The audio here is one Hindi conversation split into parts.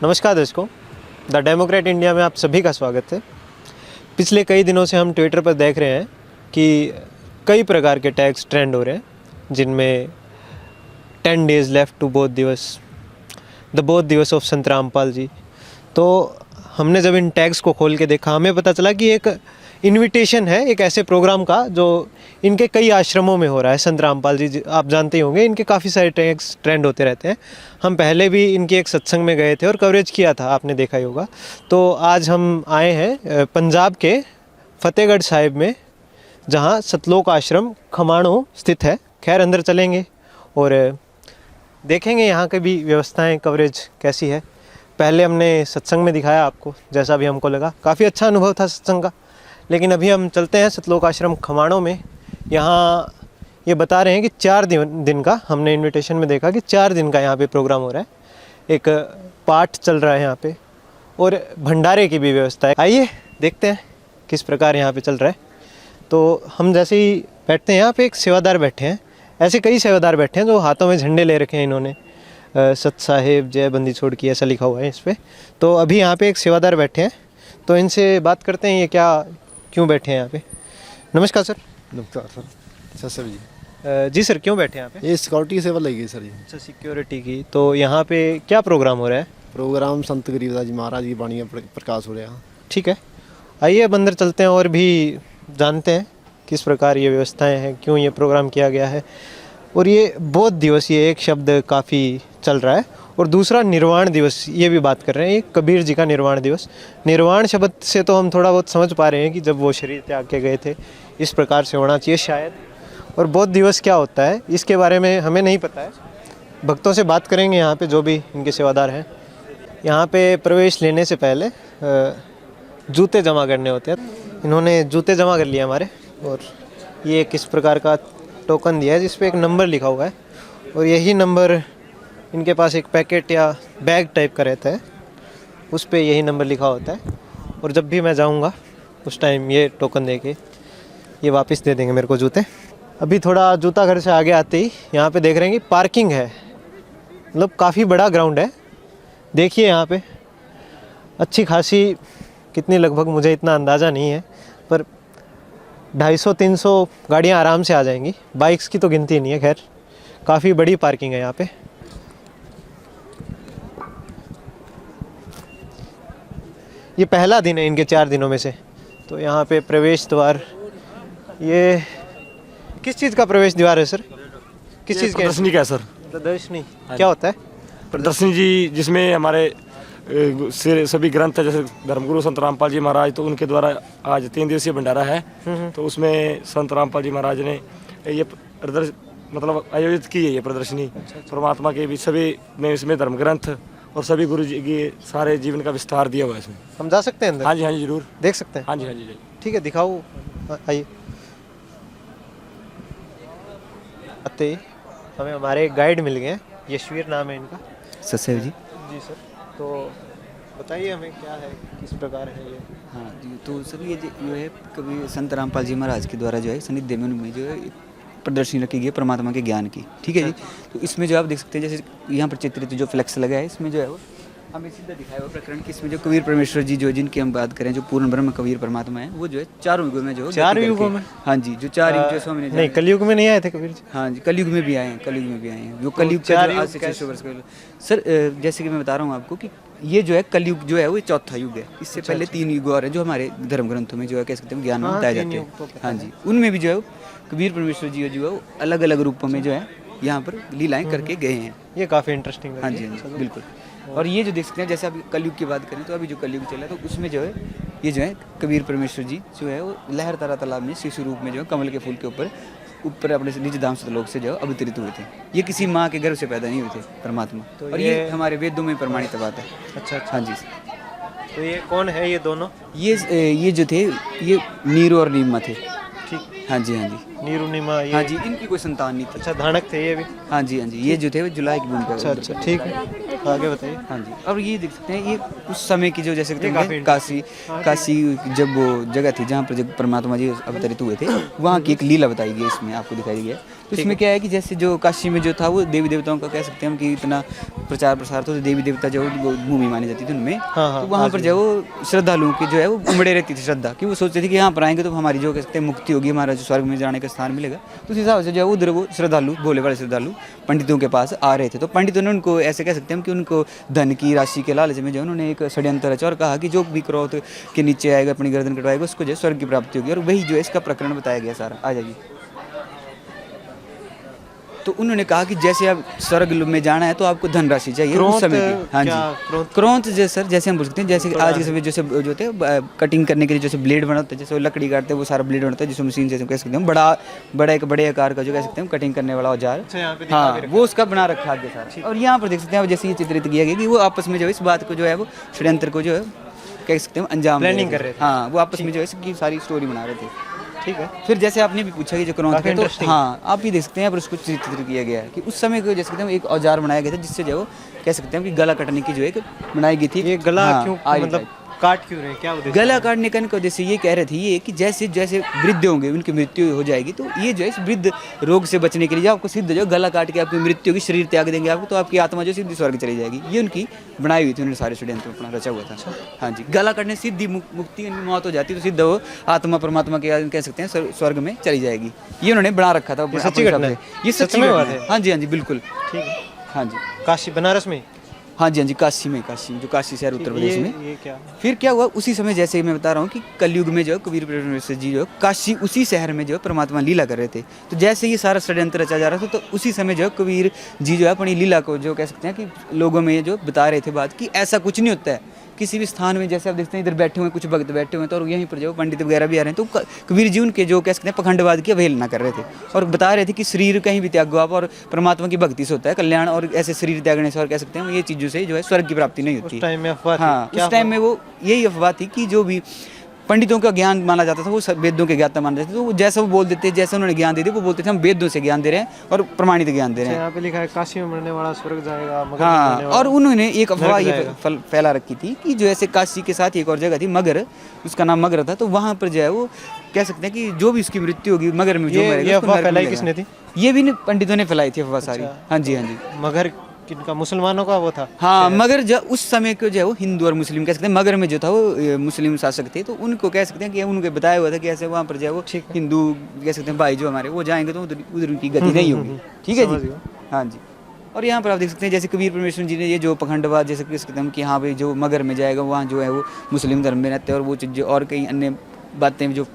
नमस्कार दर्शकों, द डेमोक्रेट इंडिया में आप सभी का स्वागत है। पिछले कई दिनों से हम ट्विटर पर देख रहे हैं कि कई प्रकार के टैग्स ट्रेंड हो रहे हैं, जिनमें 10 डेज़ लेफ्ट टू बोध दिवस, द बोध दिवस ऑफ संत रामपाल जी। तो हमने जब इन टैग्स को खोल के देखा, हमें पता चला कि एक इनविटेशन है एक ऐसे प्रोग्राम का जो इनके कई आश्रमों में हो रहा है। संत रामपाल जी आप जानते ही होंगे, इनके काफ़ी सारे टैग्स ट्रेंड होते रहते हैं। हम पहले भी इनके एक सत्संग में गए थे और कवरेज किया था, आपने देखा ही होगा। तो आज हम आए हैं पंजाब के फतेहगढ़ साहिब में, जहाँ सतलोक आश्रम खमाणों स्थित है। खैर अंदर चलेंगे और देखेंगे यहाँ की भी व्यवस्थाएं, कवरेज कैसी है। पहले हमने सत्संग में दिखाया आपको, जैसा भी हमको लगा, काफ़ी अच्छा अनुभव था सत्संग का। लेकिन अभी हम चलते हैं सतलोक आश्रम खमाणों में। यहाँ ये बता रहे हैं कि 4 दिन का, हमने इनविटेशन में देखा कि 4 दिन का यहाँ पे प्रोग्राम हो रहा है। एक पाठ चल रहा है यहाँ पे और भंडारे की भी व्यवस्था है। आइए देखते हैं किस प्रकार यहाँ पे चल रहा है। तो हम जैसे ही बैठते हैं, यहाँ पे एक सेवादार बैठे हैं। ऐसे कई सेवादार बैठे हैं जो हाथों में झंडे ले रखे हैं इन्होंने, सत साहेब जय बंदी छोड़ की ऐसा लिखा हुआ है इस पर। तो अभी यहाँ पे एक सेवादार बैठे हैं, तो इनसे बात करते हैं ये क्यों बैठे हैं यहाँ पे। नमस्कार सर। नमस्कार सर। सर जी जी सर, क्यों बैठे हैं यहाँ पे? ये सिक्योरिटी की सेवा लगी सर जी। अच्छा, सिक्योरिटी की। तो यहाँ पे क्या प्रोग्राम हो रहा है? प्रोग्राम संत गरीबदास जी महाराज की वाणी का प्रकाश हो रहा है। ठीक है, आइए अब अंदर चलते हैं और भी जानते हैं किस प्रकार ये व्यवस्थाएं हैं, क्यों ये प्रोग्राम किया गया है। और ये बोध दिवस, ये एक शब्द काफ़ी चल रहा है, और दूसरा निर्वाण दिवस, ये भी बात कर रहे हैं। ये कबीर जी का निर्वाण दिवस। निर्वाण शब्द से तो हम थोड़ा बहुत समझ पा रहे हैं कि जब वो शरीर त्याग के गए थे, इस प्रकार से होना चाहिए शायद। और बोध दिवस क्या होता है इसके बारे में हमें नहीं पता है। भक्तों से बात करेंगे यहाँ पे, जो भी इनके सेवादार हैं। यहाँ पे प्रवेश लेने से पहले जूते जमा करने होते हैं। इन्होंने जूते जमा कर लिए हमारे, और ये किस प्रकार का टोकन दिया है जिस पे एक नंबर लिखा हुआ है, और यही नंबर इनके पास एक पैकेट या बैग टाइप का रहता है, उस पे यही नंबर लिखा होता है। और जब भी मैं जाऊँगा उस टाइम ये टोकन दे के ये वापस दे देंगे मेरे को जूते। अभी थोड़ा जूता घर से आगे आते ही यहाँ पे देख रहे हैं कि पार्किंग है, मतलब काफ़ी बड़ा ग्राउंड है। देखिए यहाँ पे अच्छी खासी, कितनी लगभग मुझे इतना अंदाज़ा नहीं है, पर 250-300 गाड़ियाँ आराम से आ जाएंगी। बाइक्स की तो गिनती नहीं है। खैर काफ़ी बड़ी पार्किंग है यहाँ पे। ये पहला दिन है इनके 4 दिनों में से। तो यहाँ पे प्रवेश द्वार, ये किस चीज़ का प्रवेश द्वार है सर? किस चीज़ का? प्रदर्शनी का सर। प्रदर्शनी क्या होता है? प्रदर्शनी जी, जिसमें हमारे सभी ग्रंथ है, जैसे धर्मगुरु संत रामपाल जी महाराज, तो उनके द्वारा आज 3 दिवसीय भंडारा है। तो उसमें संत रामपाल जी महाराज ने ये मतलब आयोजित की है ये प्रदर्शनी। परमात्मा के भी सभी ने इसमें धर्म ग्रंथ और सभी गुरु जी के सारे जीवन का विस्तार दिया हुआ है इसमें। हम जा सकते हैं अंदर? हाँ जी जरूर देख सकते हैं। हाँ जी ठीक है, दिखाओ, आइए। आते ही हमें हमारे एक गाइड मिल गए, यशवीर नाम है इनका। ससेव जी। जी सर, तो बताइए हमें क्या है, किस प्रकार है ये? हाँ जी, तो सर ये जो है कभी संत रामपाल जी महाराज के द्वारा जो है सानिध्य में जो है प्रदर्शनी रखी गई है परमात्मा के ज्ञान की। ठीक है जी। तो इसमें जो आप देख सकते हैं, जैसे यहाँ पर चित्रित जो फ्लेक्स लगा है, इसमें जो है वो हमें सीधा दिखाया हुआ प्रकरण कि इसमें जो कबीर परमेश्वर जी जो जिनकी हम बात करें, जो पूर्ण ब्रह्म कबीर परमात्मा है, वो जो है 4 युगों में जो 4 युगों में? हाँ जी, जो 4 युग जो स्वामी ने नहीं, कलयुग में नहीं आए थे कबीर जी? हाँ जी, कलयुग में भी आए हैं, कलयुग में भी आए हैं। जो कलयुग का आज से 600 वर्ष पहले सर, जैसे कि मैं बता रहा हूँ आपको कि ये जो है कलयुग जो है वो 4था युग है। इससे पहले 3 युग और हैं जो हमारे धर्म ग्रंथों में जो है कह सकते हैं ज्ञान में बताए जाते हैं। हाँ जी, उनमें भी जो है कबीर परमेश्वर जी जो है वो अलग अलग रूपों में जो है यहाँ पर लीलाएं करके गए हैं। ये काफ़ी इंटरेस्टिंग है। हाँ जी, हाँ जी, बिल्कुल। और ये जो देख सकते हैं, जैसे अभी कलयुग की बात करें तो अभी जो कलयुग चला है, तो उसमें जो है ये जो है कबीर परमेश्वर जी जो है वो लहरतारा तालाब में शिशु रूप में जो है कमल के फूल के ऊपर अपने निज धाम सतलोक से जो अवतरित हुए थे। ये किसी माँ के गर्भ से पैदा नहीं हुए थे परमात्मा। तो और ये हमारे वेदों में प्रमाणित बात है। अच्छा। हाँ जी। तो ये कौन है ये दोनों? ये जो थे ये नीरू और नीमा थे। ठीक हाँ जी, हाँ जी, नीरू नीमा ये? हाँ जी, इनकी कोई संतान नहीं थी। अच्छा, धानक थे ये भी? हाँ जी, हाँ जी, ये जो थे वो जुलाई की भूमि पे। अच्छा अच्छा, ठीक है, आगे बताइए। हाँ जी, और ये देख सकते हैं, ये उस समय की जो जैसे कहते ये हैं काफी काशी, काशी जब वो जगह थी जहाँ पर जब परमात्मा जी अवतरित हुए थे, वहाँ की एक लीला बताई गई, इसमें आपको दिखाई गई है। तो इसमें क्या है कि जैसे जो काशी में जो था वो देवी देवताओं का कह सकते हैं हम कि इतना प्रचार प्रसार था, तो देवी देवता जो वो भूमि मानी जाती थी उनमें। हाँ, तो वहाँ पर जो वो श्रद्धालुओं की जो है वो उमड़े रहती थी श्रद्धा, कि वो सोचते थे कि यहाँ पर आएंगे तो हमारी जो कह सकते हैं मुक्ति होगी, हमारा जो स्वर्ग में जाने का स्थान मिलेगा। तो उस हिसाब से जो है उधर वो श्रद्धालु, भोले वाले श्रद्धालु पंडितों के पास आ रहे थे। तो पंडितों ने उनको ऐसे कह सकते हैं कि उनको धन की राशि के लालच में जो उन्होंने एक षड्यंत्र रचा और कहा कि जो भी क्रोध के नीचे आएगा, अपनी गर्दन कटवाएगा, उसको जो है स्वर्ग की प्राप्ति होगी। और वही जो है इसका प्रकरण बताया गया सारा। आ जाइए। तो उन्होंने कहा कि जैसे अब स्वर्ग में जाना है तो आपको धनराशि चाहिए उस समय की। हाँ जी, क्रोंत जो सर जैसे हम बोल सकते हैं, जैसे आज के समय जैसे जो होते हैं कटिंग करने के लिए जैसे ब्लेड बनाते हैं, जैसे वो लकड़ी काटते हैं, वो सारा ब्लेड बनता है जिसमें मशीन जैसे कह सकते हैं बड़ा एक बड़े आकार का जो कह सकते हैं कटिंग करने वाला औजार। हाँ, वो उसका बना रखा है सारा। और यहाँ पर देख सकते हैं जैसे ये चित्रित किया गया कि वो आपस में जो है इस बात को जो है वो षड्यंत्र को जो है कह सकते हैं अंजाम प्लानिंग कर रहे थे। हाँ, वो आपस में जो है इसकी सारी स्टोरी बना रहे थे। ठीक है। फिर जैसे आपने भी पूछा कि जो क्रोंत है, तो हाँ आप भी देख सकते हैं यहाँ पर उसको चित्रित किया गया है कि उस समय को जैसे कहते हैं एक औजार बनाया गया था जिससे जो कह सकते हैं कि गला कटने की जो एक बनाई गई थी। ये गला हाँ, क्यों, मतलब काट क्यों रहे, क्या उद्देश्य? गला काटने का इनका उद्देश्य ये कह रहे थे ये कि जैसे जैसे वृद्ध होंगे उनकी मृत्यु हो जाएगी, तो ये जो है इस वृद्ध रोग से बचने के लिए जो आपको सिद्ध जो गला काट के आपकी मृत्यु होगी, शरीर त्याग देंगे आपको, तो आपकी आत्मा जो सीधी स्वर्ग चली जाएगी। ये उनकी बनाई हुई थी, उन्होंने सारे षड्यंत्र अपना रचा हुआ था। हाँ जी, गला काटने से सीधी मुक्ति, मौत हो जाती तो सीधा वो आत्मा परमात्मा के कह सकते हैं स्वर्ग में चली जाएगी। ये उन्होंने बना रखा था। सच्ची घटना है? ये सच्ची बात है। हाँ जी, हाँ जी, बिल्कुल ठीक है। हाँ जी, काशी बनारस में? हाँ जी, हाँ जी, काशी में, काशी जो काशी शहर उत्तर प्रदेश में। ये क्या? फिर क्या हुआ उसी समय, जैसे मैं बता रहा हूँ कि कलयुग में जो कबीर परमेश्वर जी जो काशी उसी शहर में जो परमात्मा लीला कर रहे थे। तो जैसे ये सारा षड्यंत्र रचा जा रहा था, तो उसी समय जो कबीर जी जो है अपनी लीला को जो कह सकते हैं कि लोगों में जो बता रहे थे बात कि ऐसा कुछ नहीं होता है किसी भी स्थान में। जैसे आप देखते हैं इधर बैठे हुए कुछ भक्त बैठे हुए हैं, तो और यहीं पर जो पंडित वगैरह भी आ रहे हैं, तो कबीर जी उनके जो कह सकते हैं पखंडवाद की अवहेलना कर रहे थे और बता रहे थे कि शरीर कहीं भी त्यागो आप, और परमात्मा की भक्ति से होता है कल्याण, और ऐसे शरीर त्यागने से और कह सकते हैं ये चीज़ों से जो है स्वर्ग की प्राप्ति नहीं होती। उस टाइम में अफवाह थी? हाँ, उस टाइम में वो यही अफवाह थी कि जो भी पंडितों का ज्ञान माना जाता था वो सब वेदों के ज्ञाता माना जाता था। तो वो जैसा वो बोल देते, जैसे उन्होंने ज्ञान दे दिया, वो बोलते थे हम वेदों से ज्ञान दे रहे हैं और प्रमाणित ज्ञान दे रहे हैं। यहाँ पे लिखा है काशी में मरने वाला स्वर्ग जाएगा, मगर हाँ, मरने वाला और उन्होंने एक अफवाह नरक ये जाएगा। फैला रखी थी कि जो ऐसे काशी के साथ एक और जगह थी मगर, उसका नाम मगर था, तो वहाँ पर जो है वो कह सकते हैं कि जो भी उसकी मृत्यु होगी मगर में जो मरेगा ये उसको अफवाह नरक फैलाई मिलेगा। किसने थी? ये भी पंडितों ने फैलाई थी अफवाह सारी। हाँ जी, हाँ जी, मगर किनका, मुसलमानों का वो था? हाँ, मगर जो उस समय को जो है वो हिंदू और मुस्लिम कह सकते हैं, मगर में जो था वो मुस्लिम शासक थे, तो उनको कह सकते हैं कि उनको बताया हुआ था कि ऐसे वहाँ पर जो है वो हिंदू कह सकते हैं भाई जो हमारे वो जाएंगे तो उधर उनकी गति नहीं होगी। ठीक है जी। हाँ जी, और यहाँ पर आप देख सकते हैं जैसे कबीर परमेश्वर जी ने ये जो पखंडवाद जैसे कह सकते हैं कि हाँ भाई जो मगर में जाएगा वहाँ जो है वो मुस्लिम धर्म में रहते हैं और वो चीज़ और कई अन्य बातें जो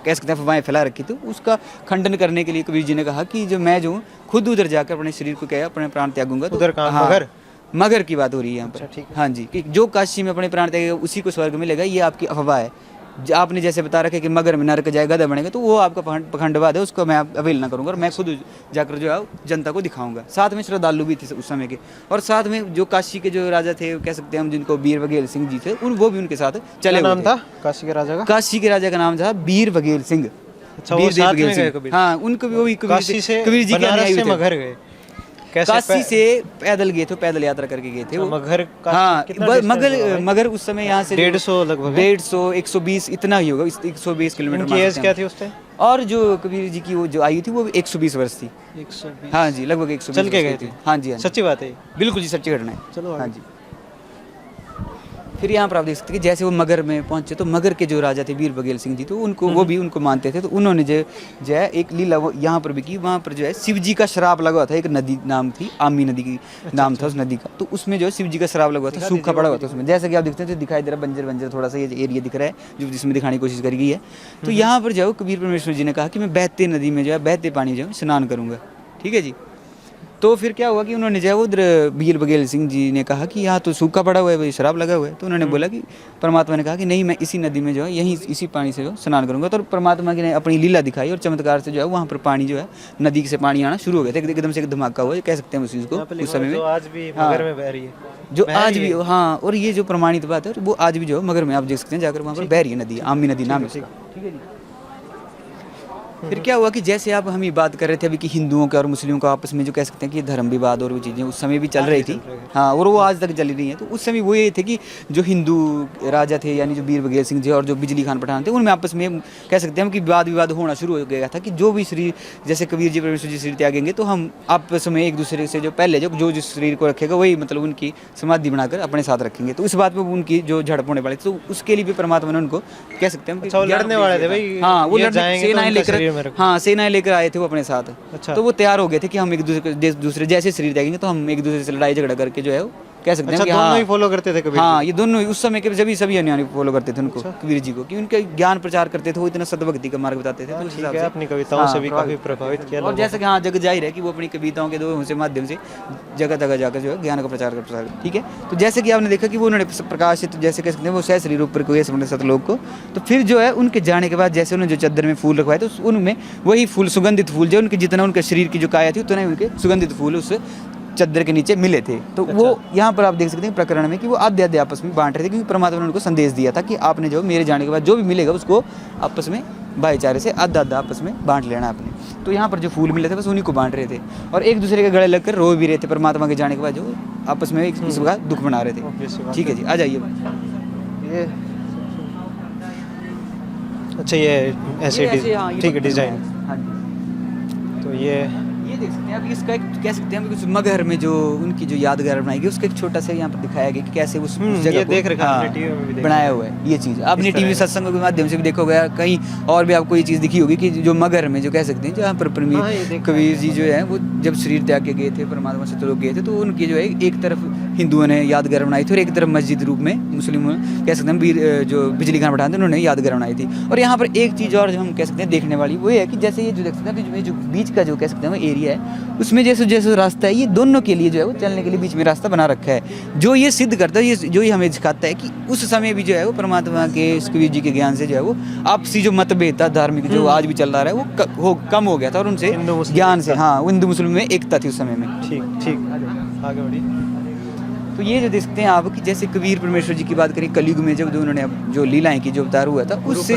कह सकते हैं अफवाहें फैला रखी, तो उसका खंडन करने के लिए कबीर जी ने कहा कि जो मैं जो खुद उधर जाकर अपने शरीर को क्या अपने प्राण त्यागूंगा। तो उधर कहाँ? हाँ, मगर? मगर की बात हो रही है यहाँ पर। ठीक है। हाँ जी, कि जो काशी में अपने प्राण त्यागेगा उसी को स्वर्ग मिलेगा, ये आपकी अफवाह है। आपने जैसे बता रखा है कि मगर में नरक जाएगा गधा बनेगा, तो वो आपका पखंडवाद है, उसको मैं अवहेलना करूंगा और मैं खुद जाकर जो है जनता को दिखाऊंगा। साथ में श्रद्धालु भी थे उस समय के, और साथ में जो काशी के जो राजा थे कह सकते हैं हम जिनको बीर बघेल सिंह जी थे, वो भी उनके साथ चले। नाम था काशी के राजा का? काशी के राजा का नाम था बीर बघेल सिंह। अच्छा, वो साथ में गए कबीर? हाँ, उनको भी वही काशी से कबीर जी बनारस से मगर गए कैसे? काशी से पैदल गए थे, पैदल यात्रा करके गए थे वो। मगर हाँ, मगर उस समय यहाँ से 150 लगभग 150 120 इतना ही होगा, 120 किलोमीटर। उनकी एज क्या थी उस टाइम? और जो कबीर जी की वो जो आयु थी वो 120 वर्ष थी। 120? हाँ जी, लगभग 120 चल के गए थे? हाँ जी, हाँ जी, सच्ची बात है? बिल्कुल जी, सच्ची घटना है। चलो हाँ जी। फिर यहाँ पर आप देख सकते हैं कि जैसे वो मगर में पहुंचे, तो मगर के जो राजा थे वीर बघेल सिंह जी, तो उनको वो भी उनको मानते थे, तो उन्होंने जो है एक लीला वो यहाँ पर भी की। वहाँ पर जो है शिव जी का श्राप लगा हुआ था, एक नदी नाम थी, आमी नदी की नाम था उस नदी का, तो उसमें जो है शिव जी का श्राप लगा हुआ था, सूखा पड़ा हुआ था उसमें। जैसा कि आप देखते हैं तो दिखाई दे रहा है बंजर थोड़ा सा ये एरिया दिख रहा है जो जिसमें दिखाने की कोशिश करी गई है। तो यहाँ पर जो कबीर परमेश्वर जी ने कहा कि मैं बहते नदी में जो है बहते पानी जो है स्नान करूँगा। ठीक है जी। तो फिर क्या हुआ कि उन्होंने जो है उधर बीर बघेल सिंह जी ने कहा कि यहाँ तो सूखा पड़ा हुआ है, भाई शराब लगा हुआ है। तो उन्होंने बोला कि परमात्मा ने कहा कि नहीं, मैं इसी नदी में जो है यहीं इसी पानी से जो स्नान करूंगा। तो परमात्मा ने अपनी लीला दिखाई और चमत्कार से जो है वहाँ पर पानी जो है नदी से पानी आना शुरू हो गया था, एकदम से एक धमाका हुआ कह सकते हैं उस चीज़ को उस समय में। आज भी मगर में बह रही है, जो आज भी, हाँ, और ये जो प्रमाणित बात है वो आज भी जो है मगर में आप देख सकते हैं जाकर वहाँ पर बह रही है नदी, आमी नदी नाम है। ठीक है जी। फिर क्या हुआ कि जैसे आप हम ये बात कर रहे थे अभी कि हिंदुओं का और मुस्लिमों का आपस में जो कह सकते हैं कि धर्म विवाद और वो चीज़ें उस समय भी चल रही थी, हाँ, और वो आज तक चल रही हैं। तो उस समय वो ये थे कि जो हिंदू राजा थे यानी जो वीर बघेल सिंह जी और जो बिजली खान पठान थे, उनमें आपस में कह सकते हैं कि वाद विवाद होना शुरू हो गया था कि जो भी शरीर जैसे कबीर जी परमेश्वर जी शरीर त्यागेंगे तो हम आपस में एक दूसरे से जो पहले जो जिस शरीर को रखेगा वही मतलब उनकी समाधि बनाकर अपने साथ रखेंगे। तो इस बात में उनकी जो झड़प होने वाली थी, तो उसके लिए भी परमात्मा ने उनको कह सकते हैं कि अच्छा, वो लड़ने वाले थे भाई, हाँ, वो ये लड़ने जाएंगे तो सेनाएं उनका शरीर में लेकर, रखो। हाँ, सेनाएं लेकर आए थे वो अपने साथ। अच्छा। तो वो तैयार हो गए थे कि हम एक दूसरे जैसे शरीर त्यागेंगे तो हम एक दूसरे से लड़ाई झगड़ा करके जो है वो कह सकते हैं अच्छा, कि दोनों हाँ, ही फॉलो करते थे कबीर हाँ, जी? ये दोनों ही उस समय के सभी अन्यायी फॉलो करते थे उनको, कबीर जी को, कि उनके ज्ञान प्रचार करते थे, वो इतना सद्भक्ति का मार्ग बताते थे। तो उस ठीक हिसाब है, से अपनी कविताओं से भी हाँ, काफी प्रभावित किया और लोगों जैसे कि हाँ, जग जाहिर है कि वो अपनी कविताओं के दो से माध्यम से जगह जगह जाकर जो है ज्ञान का प्रचार करता है। ठीक है, तो जैसे कि आपने देखा कि वो उन्होंने प्रकाशित जैसे कह सकते हैं वो सह शरीर ऊपर को ये समझ सतलोक को, तो फिर जो है उनके जाने के बाद जैसे उन्होंने जो चादर में फूल रखवाए तो उनमें वही फूल सुगंधित फूल जो उनके जितना उनके शरीर की जो काया थी उतना ही उनके सुगंधित फूल उस चादर के नीचे मिले थे। तो वो यहाँ पर आप देख सकते हैं प्रकरण में कि वो आद्य आद्य आपस में बांट रहे थे, क्योंकि परमात्मा ने उनको संदेश दिया था कि आपने जो मेरे जाने के बाद जो भी मिलेगा उसको आपस में भाईचारे से आधा आधा आपस में बांट लेना आपने। तो यहाँ पर जो फूल मिले थे बस उन्हीं को बांट रहे थे और एक दूसरे के गले लगकर रो भी रहे थे परमात्मा के जाने के बाद, जो आपस में एक दूसरे का दुख मना रहे थे। ठीक है जी, आ जाइए। ये अच्छा, ये ऐसे हाँ, ये ठीक है, पत्थर डिजाइन। बनाया। हाँ जी, तो ये देख सकते हैं। अभी इसका एक कह सकते हैं कुछ मगहर में जो उनकी जो यादगार बनाई गई उसका एक छोटा सा यहाँ पर दिखाया गया कि कैसे उस जगह ये को, देख रखा हाँ, हमने टीवी में भी देखा बनाया हुआ है ये चीज़। आपने इस तरह टीवी सत्संगों के माध्यम से भी देखा होगा, कहीं और भी आपको ये चीज़ दिखी होगी कि जो मगहर में जो कह सकते हैं जहाँ पर हाँ, ये देखा कबीर जी जो है वो जब शरीर त्याग के गए थे परमात्मा से तो लोग गए थे, तो उनकी जो है एक तरफ हिंदुओं ने यादगार बनाई थी और एक तरफ मस्जिद रूप में मुस्लिमों कह सकते हैं वीर जो बिजली खान पठान थे उन्होंने यादगार बनाई थी। और यहाँ पर एक चीज़ और जो हम कह सकते हैं देखने वाली वो है कि जैसे ये जो देख सकते हैं जो बीच का जो कह सकते हैं वो एरिया है उसमें जैसे जैसे रास्ता है ये दोनों के लिए जो है वो चलने के लिए बीच में रास्ता बना रखा है, जो ये सिद्ध करता है, ये जो ये हमें दिखाता है कि उस समय भी जो है वो परमात्मा के कबीर जी के ज्ञान से जो है वो आपसी जो मतभेद था धार्मिक जो आज भी चल रहा है वो कम हो गया था और उनसे हिंदू मुस्लिम ज्ञान से, हाँ, हिंदू मुस्लिम में एकता थी उस समय में। ठीक आगे बढ़िए। तो ये जो देखते हैं आप कि जैसे कबीर परमेश्वर जी की बात करें कलयुग में जब उन्होंने जो लीलाएं की जो अवतार हुआ था उससे,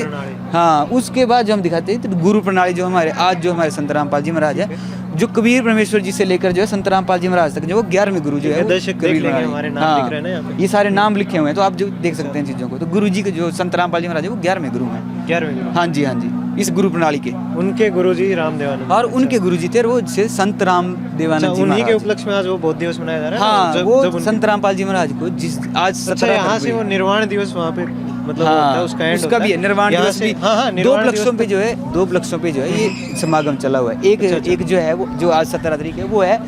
हाँ, उसके बाद जो हम दिखाते हैं तो गुरु प्रणाली जो हमारे आज जो हमारे संत रामपाल जी महाराज है, जो कबीर परमेश्वर जी से लेकर जो है संत रामपाल जी महाराज तक जो 11वें गुरु जो है वो दर्शक देख कबीर लेंगे, प्रणाली। हमारे नाम हाँ, लिख रहे हैं ना यहाँ पे। ये सारे नाम लिखे हुए हैं तो आप जो देख सकते हैं चीज़ों को। तो गुरु जी के जो संत रामपाल जी महाराज है वो 11वें गुरु हैं। 11वें हाँ जी, हाँ जी, इस गुरु प्रणाली के। उनके गुरुजी रामदेवानंद, और उनके गुरु जी थे और वो से संत राम देवानंद जी उन्हीं के महाराज। उपलक्ष्य में आज वो बौद्ध दिवस मनाया जा रहा है। हाँ, जब वो उनके- संत रामपाल जी महाराज को जिस आज अच्छा, 17 यहाँ से फरवरी- वो निर्वाण दिवस वहाँ पे मतलब होता है, हाँ, उसका एंड उसका भी है निर्वाण यहाँ दिवस से- भी। हाँ, हाँ, दो निर्वाण उपलक्ष्यों दिवस पे जो है दो उपलक्ष्यों पे जो है ये समागम चला हुआ है। एक जो है वो जो आज 17 तारीख है वो है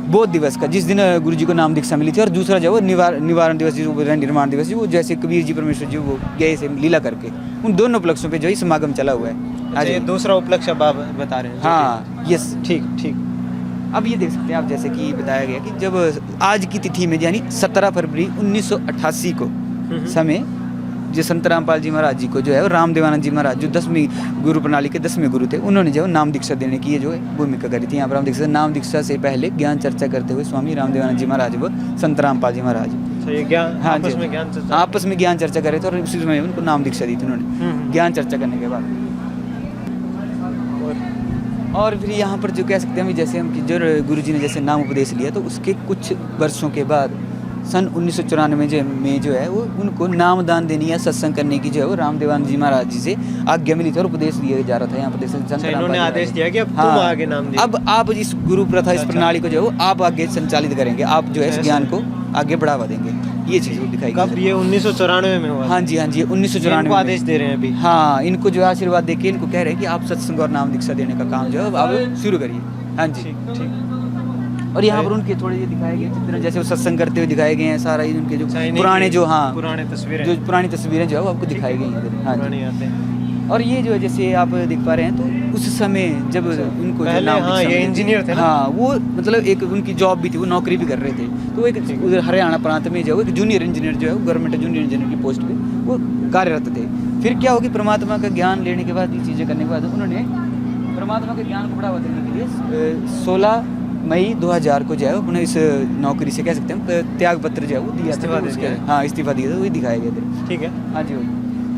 बौद्ध दिवस का, जिस दिन गुरु जी को नाम दीक्षा मिली थी, और दूसरा जो है वो निवारण दिवस निर्माण दिवस जी, वो जैसे कबीर जी परमेश्वर जी वो गए से लीला करके, उन दोनों उपलक्ष्यों पे जो है समागम चला हुआ है। अच्छा, ये दूसरा उपलक्ष्य अब आप बता रहे हैं। हाँ, यस, ठीक। अब ये देख सकते हैं आप जैसे कि बताया गया कि जब आज की तिथि में यानी 17 फरवरी 1988 को समय जो संत रामपाल जी महाराज जी को जो है वो राम देवानंद जी महाराज जो 10वीं गुरु प्रणाली के 10वें गुरु थे, उन्होंने जो नाम दीक्षा देने की ये जो है भूमिका करी थी। यहाँ पर हम देख सकते हैं नाम दीक्षा से पहले ज्ञान चर्चा करते हुए स्वामी राम देवानंद जी महाराज व संत रामपाल जी महाराज, अच्छा, ये ज्ञान हाँ आपस जी, में ज्ञान चर्चा। आपस में ज्ञान चर्चा कर रहे थे और उसी समय उनको नाम दीक्षा दी थी उन्होंने ज्ञान चर्चा करने के बाद। और फिर यहाँ पर जो कह सकते हैं जैसे हम कि जो गुरु जी ने जैसे नाम उपदेश लिया तो उसके कुछ वर्षों के बाद सन 1994 में जो है वो उनको नामदान देने या सत्संग करने की जो है वो रामदेवानंद जी महाराज जी से आज्ञा मिली थी और उपदेश दिया जा रहा था यहाँ पर। अच्छा, इन्होंने आदेश दिया कि अब तुम आगे नाम दिए। अब आप इस गुरु प्रथा इस प्रणाली को जो है वो आप आगे संचालित करेंगे, आप जो है इस ज्ञान को आगे बढ़ावा देंगे, ये चीज़ वो दिखाई कब ये 1994 में हुआ? हाँ जी, हाँ जी, 1994 इनको आदेश दे रहे हैं अभी। हाँ, इनको जो आशीर्वाद देके इनको कह रहे हैं कि आप सत्संग और नाम दीक्षा देने का काम जो है आप शुरू करिए। हाँ जी, ठीक। और यहाँ पर उनके थोड़े ये दिखाए गए चित्र जैसे वो सत्संग करते हुए दिखाए गए हैं, सारा ये उनके जो चाइनीज पुराने जो, हाँ, पुराने तस्वीरें, जो पुरानी तस्वीरें जो है वो आपको दिखाई गई हैं। हाँ पुरानी जी, यादें। और ये जो है जैसे आप देख पा रहे हैं तो उस समय जब उनको जो पहले, नाम हाँ, दीक्षा ये मिली थी, इंजीनियर थे ना? हाँ, वो मतलब एक उनकी जॉब भी थी, वो नौकरी भी कर रहे थे, तो एक उधर हरियाणा प्रांत में जो है एक जूनियर इंजीनियर जो है वो गवर्नमेंट जूनियर इंजीनियर की पोस्ट पे वो कार्यरत थे। फिर क्या होगी, परमात्मा का ज्ञान लेने के बाद ये चीज़ें करने के बाद उन्होंने परमात्मा के ज्ञान को बढ़ावा देने के लिए 16 मई 2000 को जो है उन्हें इस नौकरी से कह सकते हैं त्याग पत्र जो है वो दिया था। हाँ, इस्तीफा दिया था, वही दिखाया गया था। ठीक है। हाँ जी,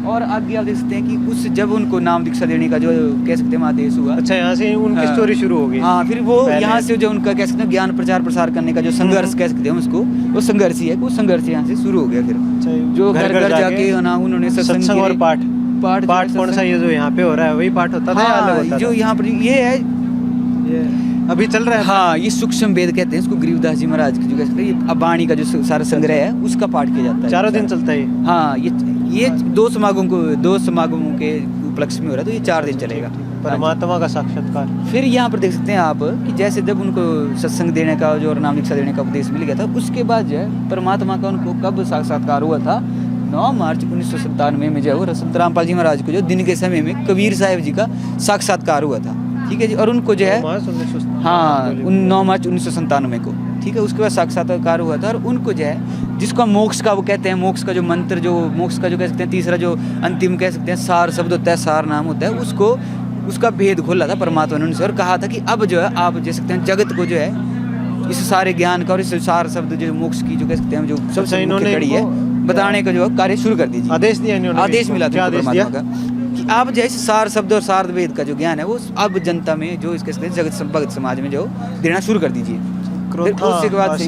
और आगे आप देख सकते हैं कि उस जब उनको नाम दीक्षा देने का जो कह सकते हैं आदेश हुआ, अच्छा, यहाँ से उनकी हाँ। स्टोरी शुरू हो गई। हाँ, फिर वो पहले- यहाँ से जो उनका कह सकते हैं ज्ञान प्रचार प्रसार करने का जो संघर्ष कह सकते हैं उसको, वो संघर्ष ही है, वो संघर्ष यहाँ से शुरू हो गया। फिर अच्छा, जो घर घर जाके ना उन्होंने सत्संग और पाठ पाठ पाठ कौन सा ये जो यहाँ पे हो रहा है वही पाठ होता था या अलग होता जो था? यहाँ पर ये है, ये अभी चल रहा है। हाँ, ये सूक्ष्म वेद कहते हैं इसको, गरीबदास जी महाराज की जो कह सकते हैं ये अबाणी का जो सारा संग्रह है उसका पाठ किया जाता है। चारों दिन चलता है ये? हाँ, ये दो समागमों के उपलक्ष्य में हो रहा है, तो ये 4 दिन चलेगा। परमात्मा का साक्षात्कार। फिर यहाँ पर देख सकते हैं आप कि जैसे जब उनको सत्संग देने का जो और नाम दीक्षा देने का उपदेश मिल गया था, उसके बाद जो है परमात्मा का उनको कब साक्षात्कार हुआ था? 9 मार्च 1997 में जो है संत रामपाल जी महाराज को जो दिन के समय में कबीर साहिब जी का साक्षात्कार हुआ था। ठीक है जी, और उनको जो है 9 मार्च 1997 को, ठीक है, उसके बाद साक्षात्कार हुआ था। और उनको जो है जिसका मोक्ष का वो कहते हैं, मोक्ष का जो मंत्र, जो मोक्ष का जो कह सकते हैं तीसरा जो अंतिम कह सकते हैं सार शब्द होता है, सार नाम होता है, उसको उसका भेद खोला था परमात्मा ने उनसे और कहा था कि अब जो है आप कह सकते हैं जगत को जो है इस सारे ज्ञान का और इस सार शब्द जो मोक्ष की जो कह सकते हैं जो सबसे मुख्य कड़ी है बताने का जो कार्य शुरू कर दीजिए। आदेश दिया इन्होंने? आदेश मिला था आदेश परमात्मा का कि आप जैसे सार शब्द और सार वेद का जो ज्ञान है वो अब जनता में जो इसके जगत भगत समाज में जो देना शुरू कर दीजिए। फिर उसके बाद से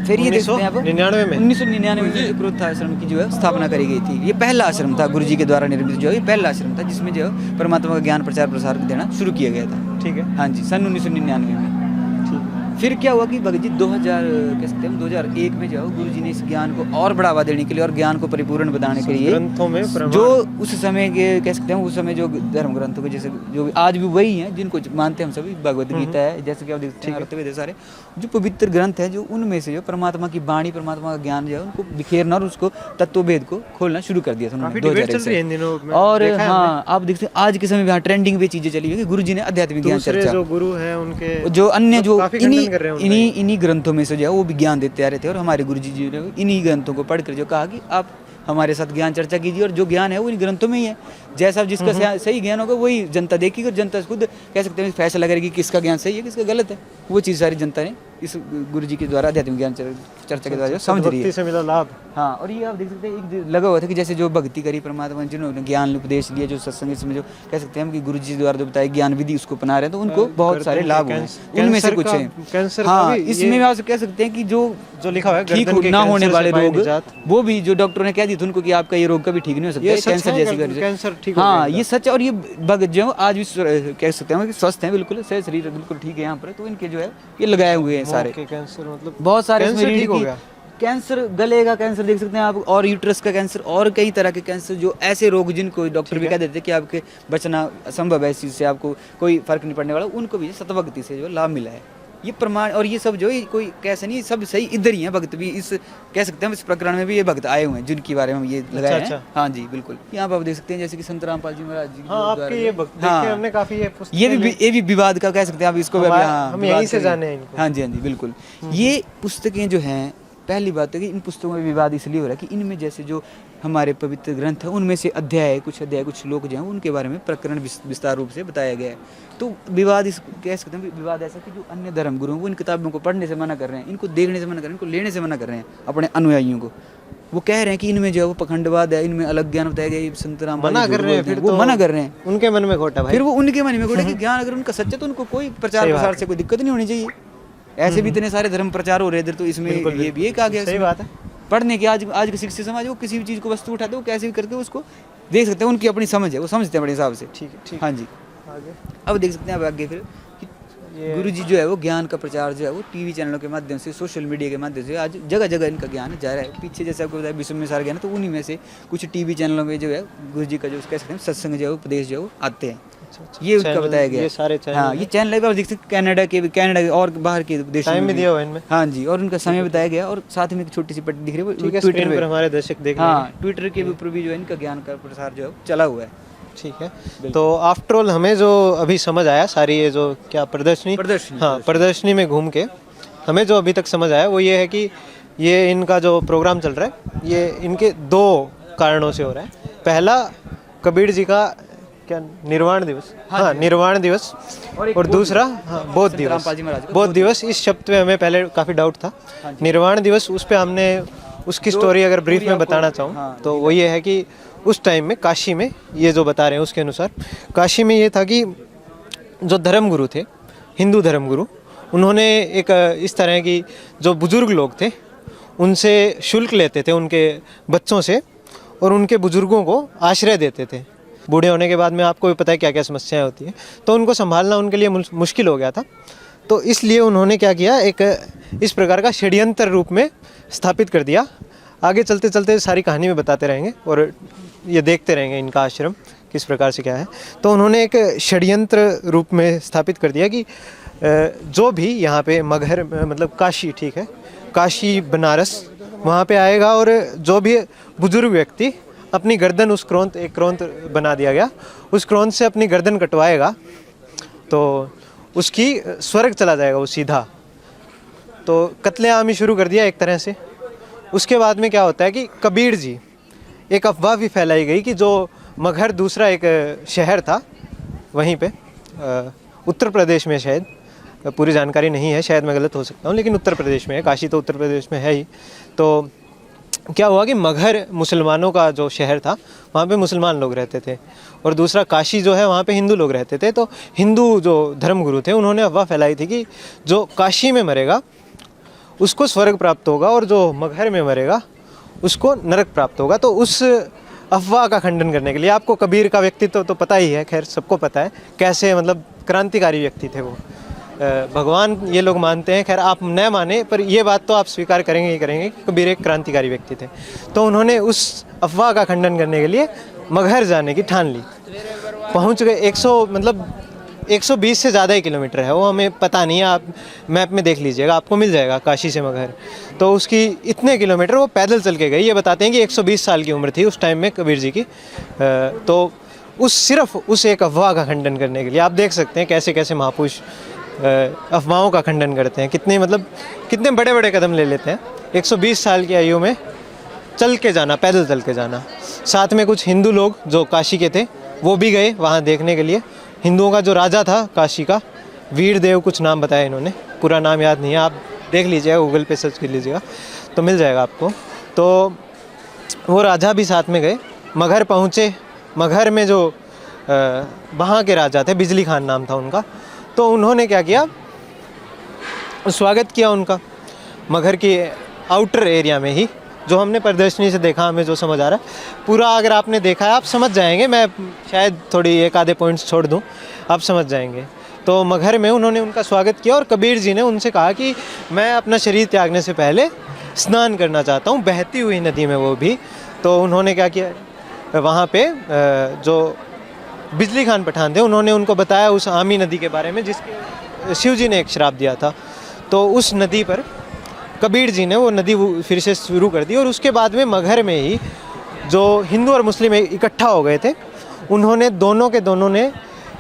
फिर ये देखते हैं आप 1999 में क्रोधा आश्रम की जो है स्थापना करी गई थी। ये पहला आश्रम था गुरु जी के द्वारा निर्मित, जो है ये पहला आश्रम था जिसमें जो है परमात्मा का ज्ञान प्रचार प्रसार देना शुरू किया गया था। ठीक है। हाँ जी, सन 1999 में। फिर क्या हुआ कि भगत जी 2001 में जो गुरु जी ने इस ज्ञान को और बढ़ावा देने के लिए और ज्ञान को परिपूर्ण बनाने के लिए ग्रंथों में जो उस समय के कह सकते हैं उस समय जो धर्म ग्रंथों के जैसे जो आज भी वही हैं जिनको मानते हैं हम सभी, भगवत गीता है जैसे कि आप देखते हैं अर्थवेद सारे जो पवित्र ग्रंथ है, जो उनमें से जो परमात्मा की वाणी परमात्मा का ज्ञान जो है उनको बिखेरना और उसको तत्वभेद को खोलना शुरू कर दिया था उन्होंने 2001 से। और हाँ, आप देखते हैं आज के समय में ट्रेंडिंग पे चीजें चली हुई कि गुरु जी ने आध्यात्मिक ज्ञान चर्चा, जो गुरु है उनके जो अन्य जो इन्हीं ग्रंथों में से जो है वो विज्ञान देते आ रहे थे। और हमारे गुरुजी जी ने इन्हीं ग्रंथों को पढ़कर जो कहा कि आप हमारे साथ ज्ञान चर्चा कीजिए और जो ज्ञान है वो इन ग्रंथों में ही है। जैसा जिसका सही ज्ञान होगा वही जनता देखेगी और जनता खुद कह सकते हैं फैसला करेगी किसका ज्ञान सही है किसका गलत है। वो चीज़ सारी जनता ने इस गुरु जी के द्वारा आध्यात्मिक ज्ञान चर्चा के द्वारा जो समझ रही है। से मिला लाभ। हाँ, और ये आप देख सकते हैं एक लगा हुआ था कि जैसे जो भक्ति करी परमात्मा जिन्होंने ज्ञान उपदेश लिया, जो सत्संग इसमें जो कह सकते हैं हम कि गुरु जी द्वारा जो बताया ज्ञान विधि उसको अपना रहे हैं, तो उनको बहुत सारे लाभ हुए। उनमें से कुछ है हाँ, इसमें आप कह सकते हैं कि जो लिखा हुआ है ठीक ना होने वाले रोग वो भी जो डॉक्टरों ने कह दिया था उनको कि आपका ये रोग कभी ठीक नहीं हो सकता, कैंसर जैसी कैंसर ठीक। हाँ, ये सच है। और ये भगत जो आज भी कह सकते हैं कि स्वस्थ हैं, बिल्कुल शरीर बिल्कुल ठीक है यहाँ पर, तो इनके जो है ये लगाए हुए हैं सारे कैंसर मतलब बहुत सारे ठीक हो गया। कैंसर, गले का कैंसर देख सकते हैं आप, और यूट्रस का कैंसर और कई तरह के कैंसर, जो ऐसे रोग जिनको डॉक्टर भी कह देते हैं कि आपके बचना असंभव है, इस चीज़ से आपको कोई फर्क नहीं पड़ने वाला, उनको भी सतभक्ति से जो लाभ मिला है। ये प्रमाण और ये सब जो है कोई कैसे नहीं, सब सही इधर ही है। भक्त भी इस कह सकते हैं इस प्रकरण में भी ये भक्त आए हुए हैं जिनके बारे में हम ये लगाया है। हाँ जी बिल्कुल, यहाँ पर आप देख सकते हैं जैसे कि संत रामपाल जी महाराज जी। हाँ, आपके ये भक्त देखे हमने काफी ये भी विवाद का कह सकते हैं आप इसको, हम यहीं से जाने हैं इनको। हाँ जी, हाँ जी बिल्कुल। ये पुस्तकें जो हैं, पहली बात है कि इन पुस्तकों में विवाद इसलिए हो रहा है कि इनमें जैसे जो हमारे पवित्र ग्रंथ है उनमें से कुछ श्लोक जो हैं उनके बारे में प्रकरण विस्तार रूप से बताया गया है। तो विवाद इस कह सकते हैं विवाद ऐसा कि जो अन्य धर्म गुरु हैं वो इन किताबों को पढ़ने से मना कर रहे हैं, इनको देखने से मना कर रहे हैं, इनको लेने से मना कर रहे हैं अपने अनुयायियों को। वो कह रहे हैं कि इनमें जो है वो पखंडवाद है, इनमें अलग ज्ञान बताया गया, संत राम मना कर रहे हैं, फिर वो मना कर रहे हैं। उनके मन में खोटा भाई, फिर वो उनके मन में खोटा कि ज्ञान अगर उनका सच्चा तो उनको कोई प्रचार प्रसार से कोई दिक्कत नहीं होनी चाहिए। ऐसे भी इतने सारे धर्म प्रचार हो रहे इधर, तो इसमें ये भी एक आ गया। सही बात है। पढ़ने की आज के शिक्षित समाज वो किसी भी चीज़ को वस्तु उठाते वो कैसे भी करके उसको देख सकते हैं, उनकी अपनी समझ है, वो समझते हैं अपने हिसाब से। ठीक है। हाँ जी, आगे अब देख सकते हैं अब आगे फिर गुरु जी जो है वो ज्ञान का प्रचार जो है वो टीवी चैनलों के माध्यम से, सोशल मीडिया के माध्यम से आज जगह जगह इनका ज्ञान जा रहा है। पीछे जैसे आपको बताया विश्व में सारा ज्ञान, तो उन्हीं में से कुछ टीवी चैनलों में जो है गुरु जी का जो कह सकते हैं सत्संग जो है उपदेश जो है वो आते हैं। ये उसका बताया गया। ये सारे चैनल, हाँ, ये चैनल है, देख सकते कनाडा के और बाहर के देशों टाइम भी दिया हुआ है इनमें। हाँ जी, और उनका समय बताया गया और साथ में एक छोटी सी पट्टी दिख रही है ट्विटर पर हमारे दर्शक देख रहे हैं। हाँ, ट्विटर के ऊपर भी जो है इनका ज्ञान का प्रसार जो है चला हुआ है। ठीक है। तो आफ्टर ऑल हमें जो अभी समझ आया सारी ये जो क्या प्रदर्शनी हाँ प्रदर्शनी में घूम के हमें जो अभी तक समझ आया वो ये है कि ये इनका जो प्रोग्राम चल रहा है ये इनके 2 कारणों से हो रहा है। पहला कबीर जी का क्या निर्वाण दिवस, हाँ निर्वाण दिवस, और दूसरा बौद्ध दिवस। बौद्ध दिवस इस शब्द में हमें पहले काफ़ी डाउट था। निर्वाण दिवस उस पर हमने उसकी स्टोरी अगर ब्रीफ में बताना चाहूँ तो वो ये है कि उस टाइम में काशी में, ये जो बता रहे हैं उसके अनुसार, काशी में ये था कि जो धर्मगुरु थे, हिंदू धर्मगुरु, उन्होंने एक इस तरह की जो बुज़ुर्ग लोग थे उनसे शुल्क लेते थे उनके बच्चों से, और उनके बुज़ुर्गों को आश्रय देते थे। बूढ़े होने के बाद में आपको भी पता है क्या क्या समस्याएं होती हैं, तो उनको संभालना उनके लिए मुश्किल हो गया था। तो इसलिए उन्होंने क्या किया, एक इस प्रकार का षड्यंत्र रूप में स्थापित कर दिया। आगे चलते चलते सारी कहानी में बताते रहेंगे और ये देखते रहेंगे इनका आश्रम किस प्रकार से क्या है। तो उन्होंने एक षड्यंत्र रूप में स्थापित कर दिया कि जो भी यहाँ पे मगहर, मतलब काशी, ठीक है, काशी बनारस, वहाँ पे आएगा और जो भी बुजुर्ग व्यक्ति अपनी गर्दन, उस क्रोंत, एक क्रोंत बना दिया गया, उस क्रोंत से अपनी गर्दन कटवाएगा तो उसकी स्वर्ग चला जाएगा वो सीधा। तो कत्लेआम ही शुरू कर दिया एक तरह से। उसके बाद में क्या होता है कि कबीर जी, एक अफवाह भी फैलाई गई कि जो मगहर दूसरा एक शहर था वहीं पे, उत्तर प्रदेश में, शायद पूरी जानकारी नहीं है, शायद मैं गलत हो सकता हूँ, लेकिन उत्तर प्रदेश में है, काशी तो उत्तर प्रदेश में है ही। तो क्या हुआ कि मगहर मुसलमानों का जो शहर था, वहाँ पे मुसलमान लोग रहते थे, और दूसरा काशी जो है वहाँ पे हिंदू लोग रहते थे। तो हिंदू जो धर्मगुरु थे उन्होंने अफवाह फैलाई थी कि जो काशी में मरेगा उसको स्वर्ग प्राप्त होगा और जो मगहर में मरेगा उसको नरक प्राप्त होगा। तो उस अफवाह का खंडन करने के लिए, आपको कबीर का व्यक्तित्व तो पता ही है, खैर सबको पता है कैसे, मतलब क्रांतिकारी व्यक्ति थे वो, भगवान ये लोग मानते हैं, खैर आप न माने पर ये बात तो आप स्वीकार करेंगे ही करेंगे कि कबीर एक क्रांतिकारी व्यक्ति थे। तो उन्होंने उस अफवाह का खंडन करने के लिए मगहर जाने की ठान ली। पहुंच गए, 120 से ज़्यादा ही किलोमीटर है वो, हमें पता नहीं है, आप मैप में देख लीजिएगा, आपको मिल जाएगा काशी से मगहर। तो उसकी इतने किलोमीटर वो पैदल चल के गई। ये बताते हैं कि 120 साल की उम्र थी उस टाइम में कबीर जी की। तो सिर्फ उस एक अफवाह का खंडन करने के लिए आप देख सकते हैं कैसे कैसे महापुरुष अफवाहों का खंडन करते हैं, कितने बड़े बड़े कदम ले लेते हैं। 120 साल की आयु में चल के जाना, पैदल चल के जाना। साथ में कुछ हिंदू लोग जो काशी के थे वो भी गए वहाँ देखने के लिए। हिंदुओं का जो राजा था काशी का, वीरदेव कुछ नाम बताया इन्होंने, पूरा नाम याद नहीं है, आप देख लीजिएगा, गूगल पे सर्च कर लीजिएगा तो मिल जाएगा आपको। तो वो राजा भी साथ में गए, मगहर पहुँचे। मगहर में जो वहाँ के राजा थे, बिजली खान नाम था उनका, तो उन्होंने क्या किया, स्वागत किया उनका मगहर की आउटर एरिया में ही, जो हमने प्रदर्शनी से देखा, हमें जो समझ आ रहा है पूरा, अगर आपने देखा है आप समझ जाएंगे, मैं शायद थोड़ी एक आधे पॉइंट्स छोड़ दूं, आप समझ जाएंगे। तो मगहर में उन्होंने उनका स्वागत किया और कबीर जी ने उनसे कहा कि मैं अपना शरीर त्यागने से पहले स्नान करना चाहता हूँ, बहती हुई नदी में वो भी। तो उन्होंने क्या किया, वहाँ पे जो बिजली खान पठान थे उन्होंने उनको बताया उस आमी नदी के बारे में, जिसके शिव जी ने एक श्राप दिया था। तो उस नदी पर कबीर जी ने वो नदी फिर से शुरू कर दी, और उसके बाद में मगहर में ही जो हिंदू और मुस्लिम इकट्ठा हो गए थे, उन्होंने दोनों ने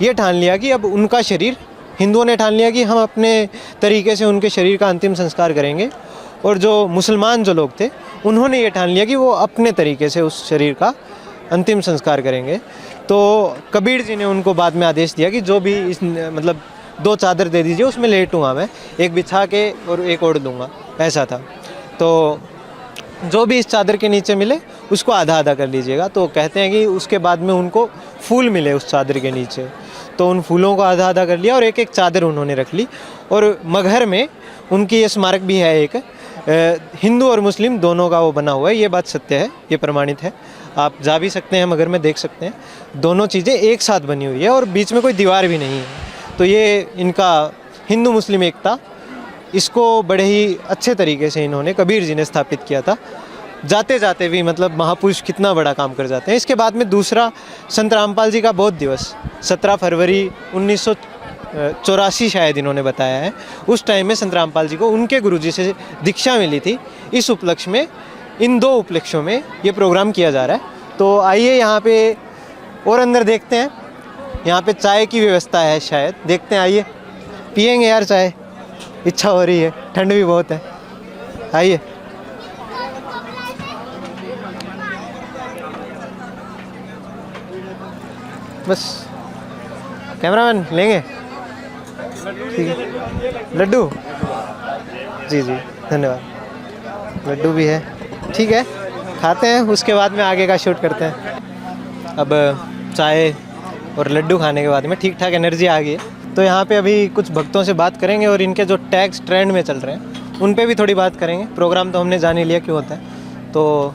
ये ठान लिया कि अब उनका शरीर, हिंदुओं ने ठान लिया कि हम अपने तरीके से उनके शरीर का अंतिम संस्कार करेंगे, और जो मुसलमान जो लोग थे उन्होंने ये ठान लिया कि वो अपने तरीके से उस शरीर का अंतिम संस्कार करेंगे। तो कबीर जी ने उनको बाद में आदेश दिया कि जो भी मतलब 2 चादर दे दीजिए, उसमें लेटूंगा मैं, एक बिछा के और एक ओढ़ दूंगा, ऐसा था। तो जो भी इस चादर के नीचे मिले उसको आधा आधा कर लीजिएगा। तो कहते हैं कि उसके बाद में उनको फूल मिले उस चादर के नीचे, तो उन फूलों को आधा आधा कर लिया और एक एक चादर उन्होंने रख ली। और मगहर में उनकी ये स्मारक भी है, एक हिंदू और मुस्लिम दोनों का वो बना हुआ है, ये बात सत्य है, ये प्रमाणित है, आप जा भी सकते हैं मगहर में, देख सकते हैं, दोनों चीज़ें एक साथ बनी हुई है और बीच में कोई दीवार भी नहीं है। तो ये इनका हिंदू मुस्लिम एकता, इसको बड़े ही अच्छे तरीके से इन्होंने, कबीर जी ने स्थापित किया था। जाते जाते भी मतलब महापुरुष कितना बड़ा काम कर जाते हैं। इसके बाद में दूसरा संत रामपाल जी का बौद्ध दिवस 17 फरवरी 1984 शायद इन्होंने बताया है। उस टाइम में संत रामपाल जी को उनके गुरुजी से दीक्षा मिली थी। इस उपलक्ष्य में, इन 2 उपलक्ष्यों में ये प्रोग्राम किया जा रहा है। तो आइए यहाँ पे और अंदर देखते हैं, यहाँ पे चाय की व्यवस्था है शायद, देखते हैं, आइए पियेंगे यार चाय, इच्छा हो रही है, ठंड भी बहुत है, आइए। बस कैमरामैन लेंगे, ठीक है, लड्डू, जी जी धन्यवाद, लड्डू भी है, ठीक है, खाते हैं, उसके बाद में आगे का शूट करते हैं। अब चाय और लड्डू खाने के बाद में ठीक ठाक एनर्जी आ गई है। तो यहाँ पे अभी कुछ भक्तों से बात करेंगे और इनके जो टैक्स ट्रेंड में चल रहे हैं उन पे भी थोड़ी बात करेंगे। प्रोग्राम तो हमने जान ही लिया क्यों होता है, तो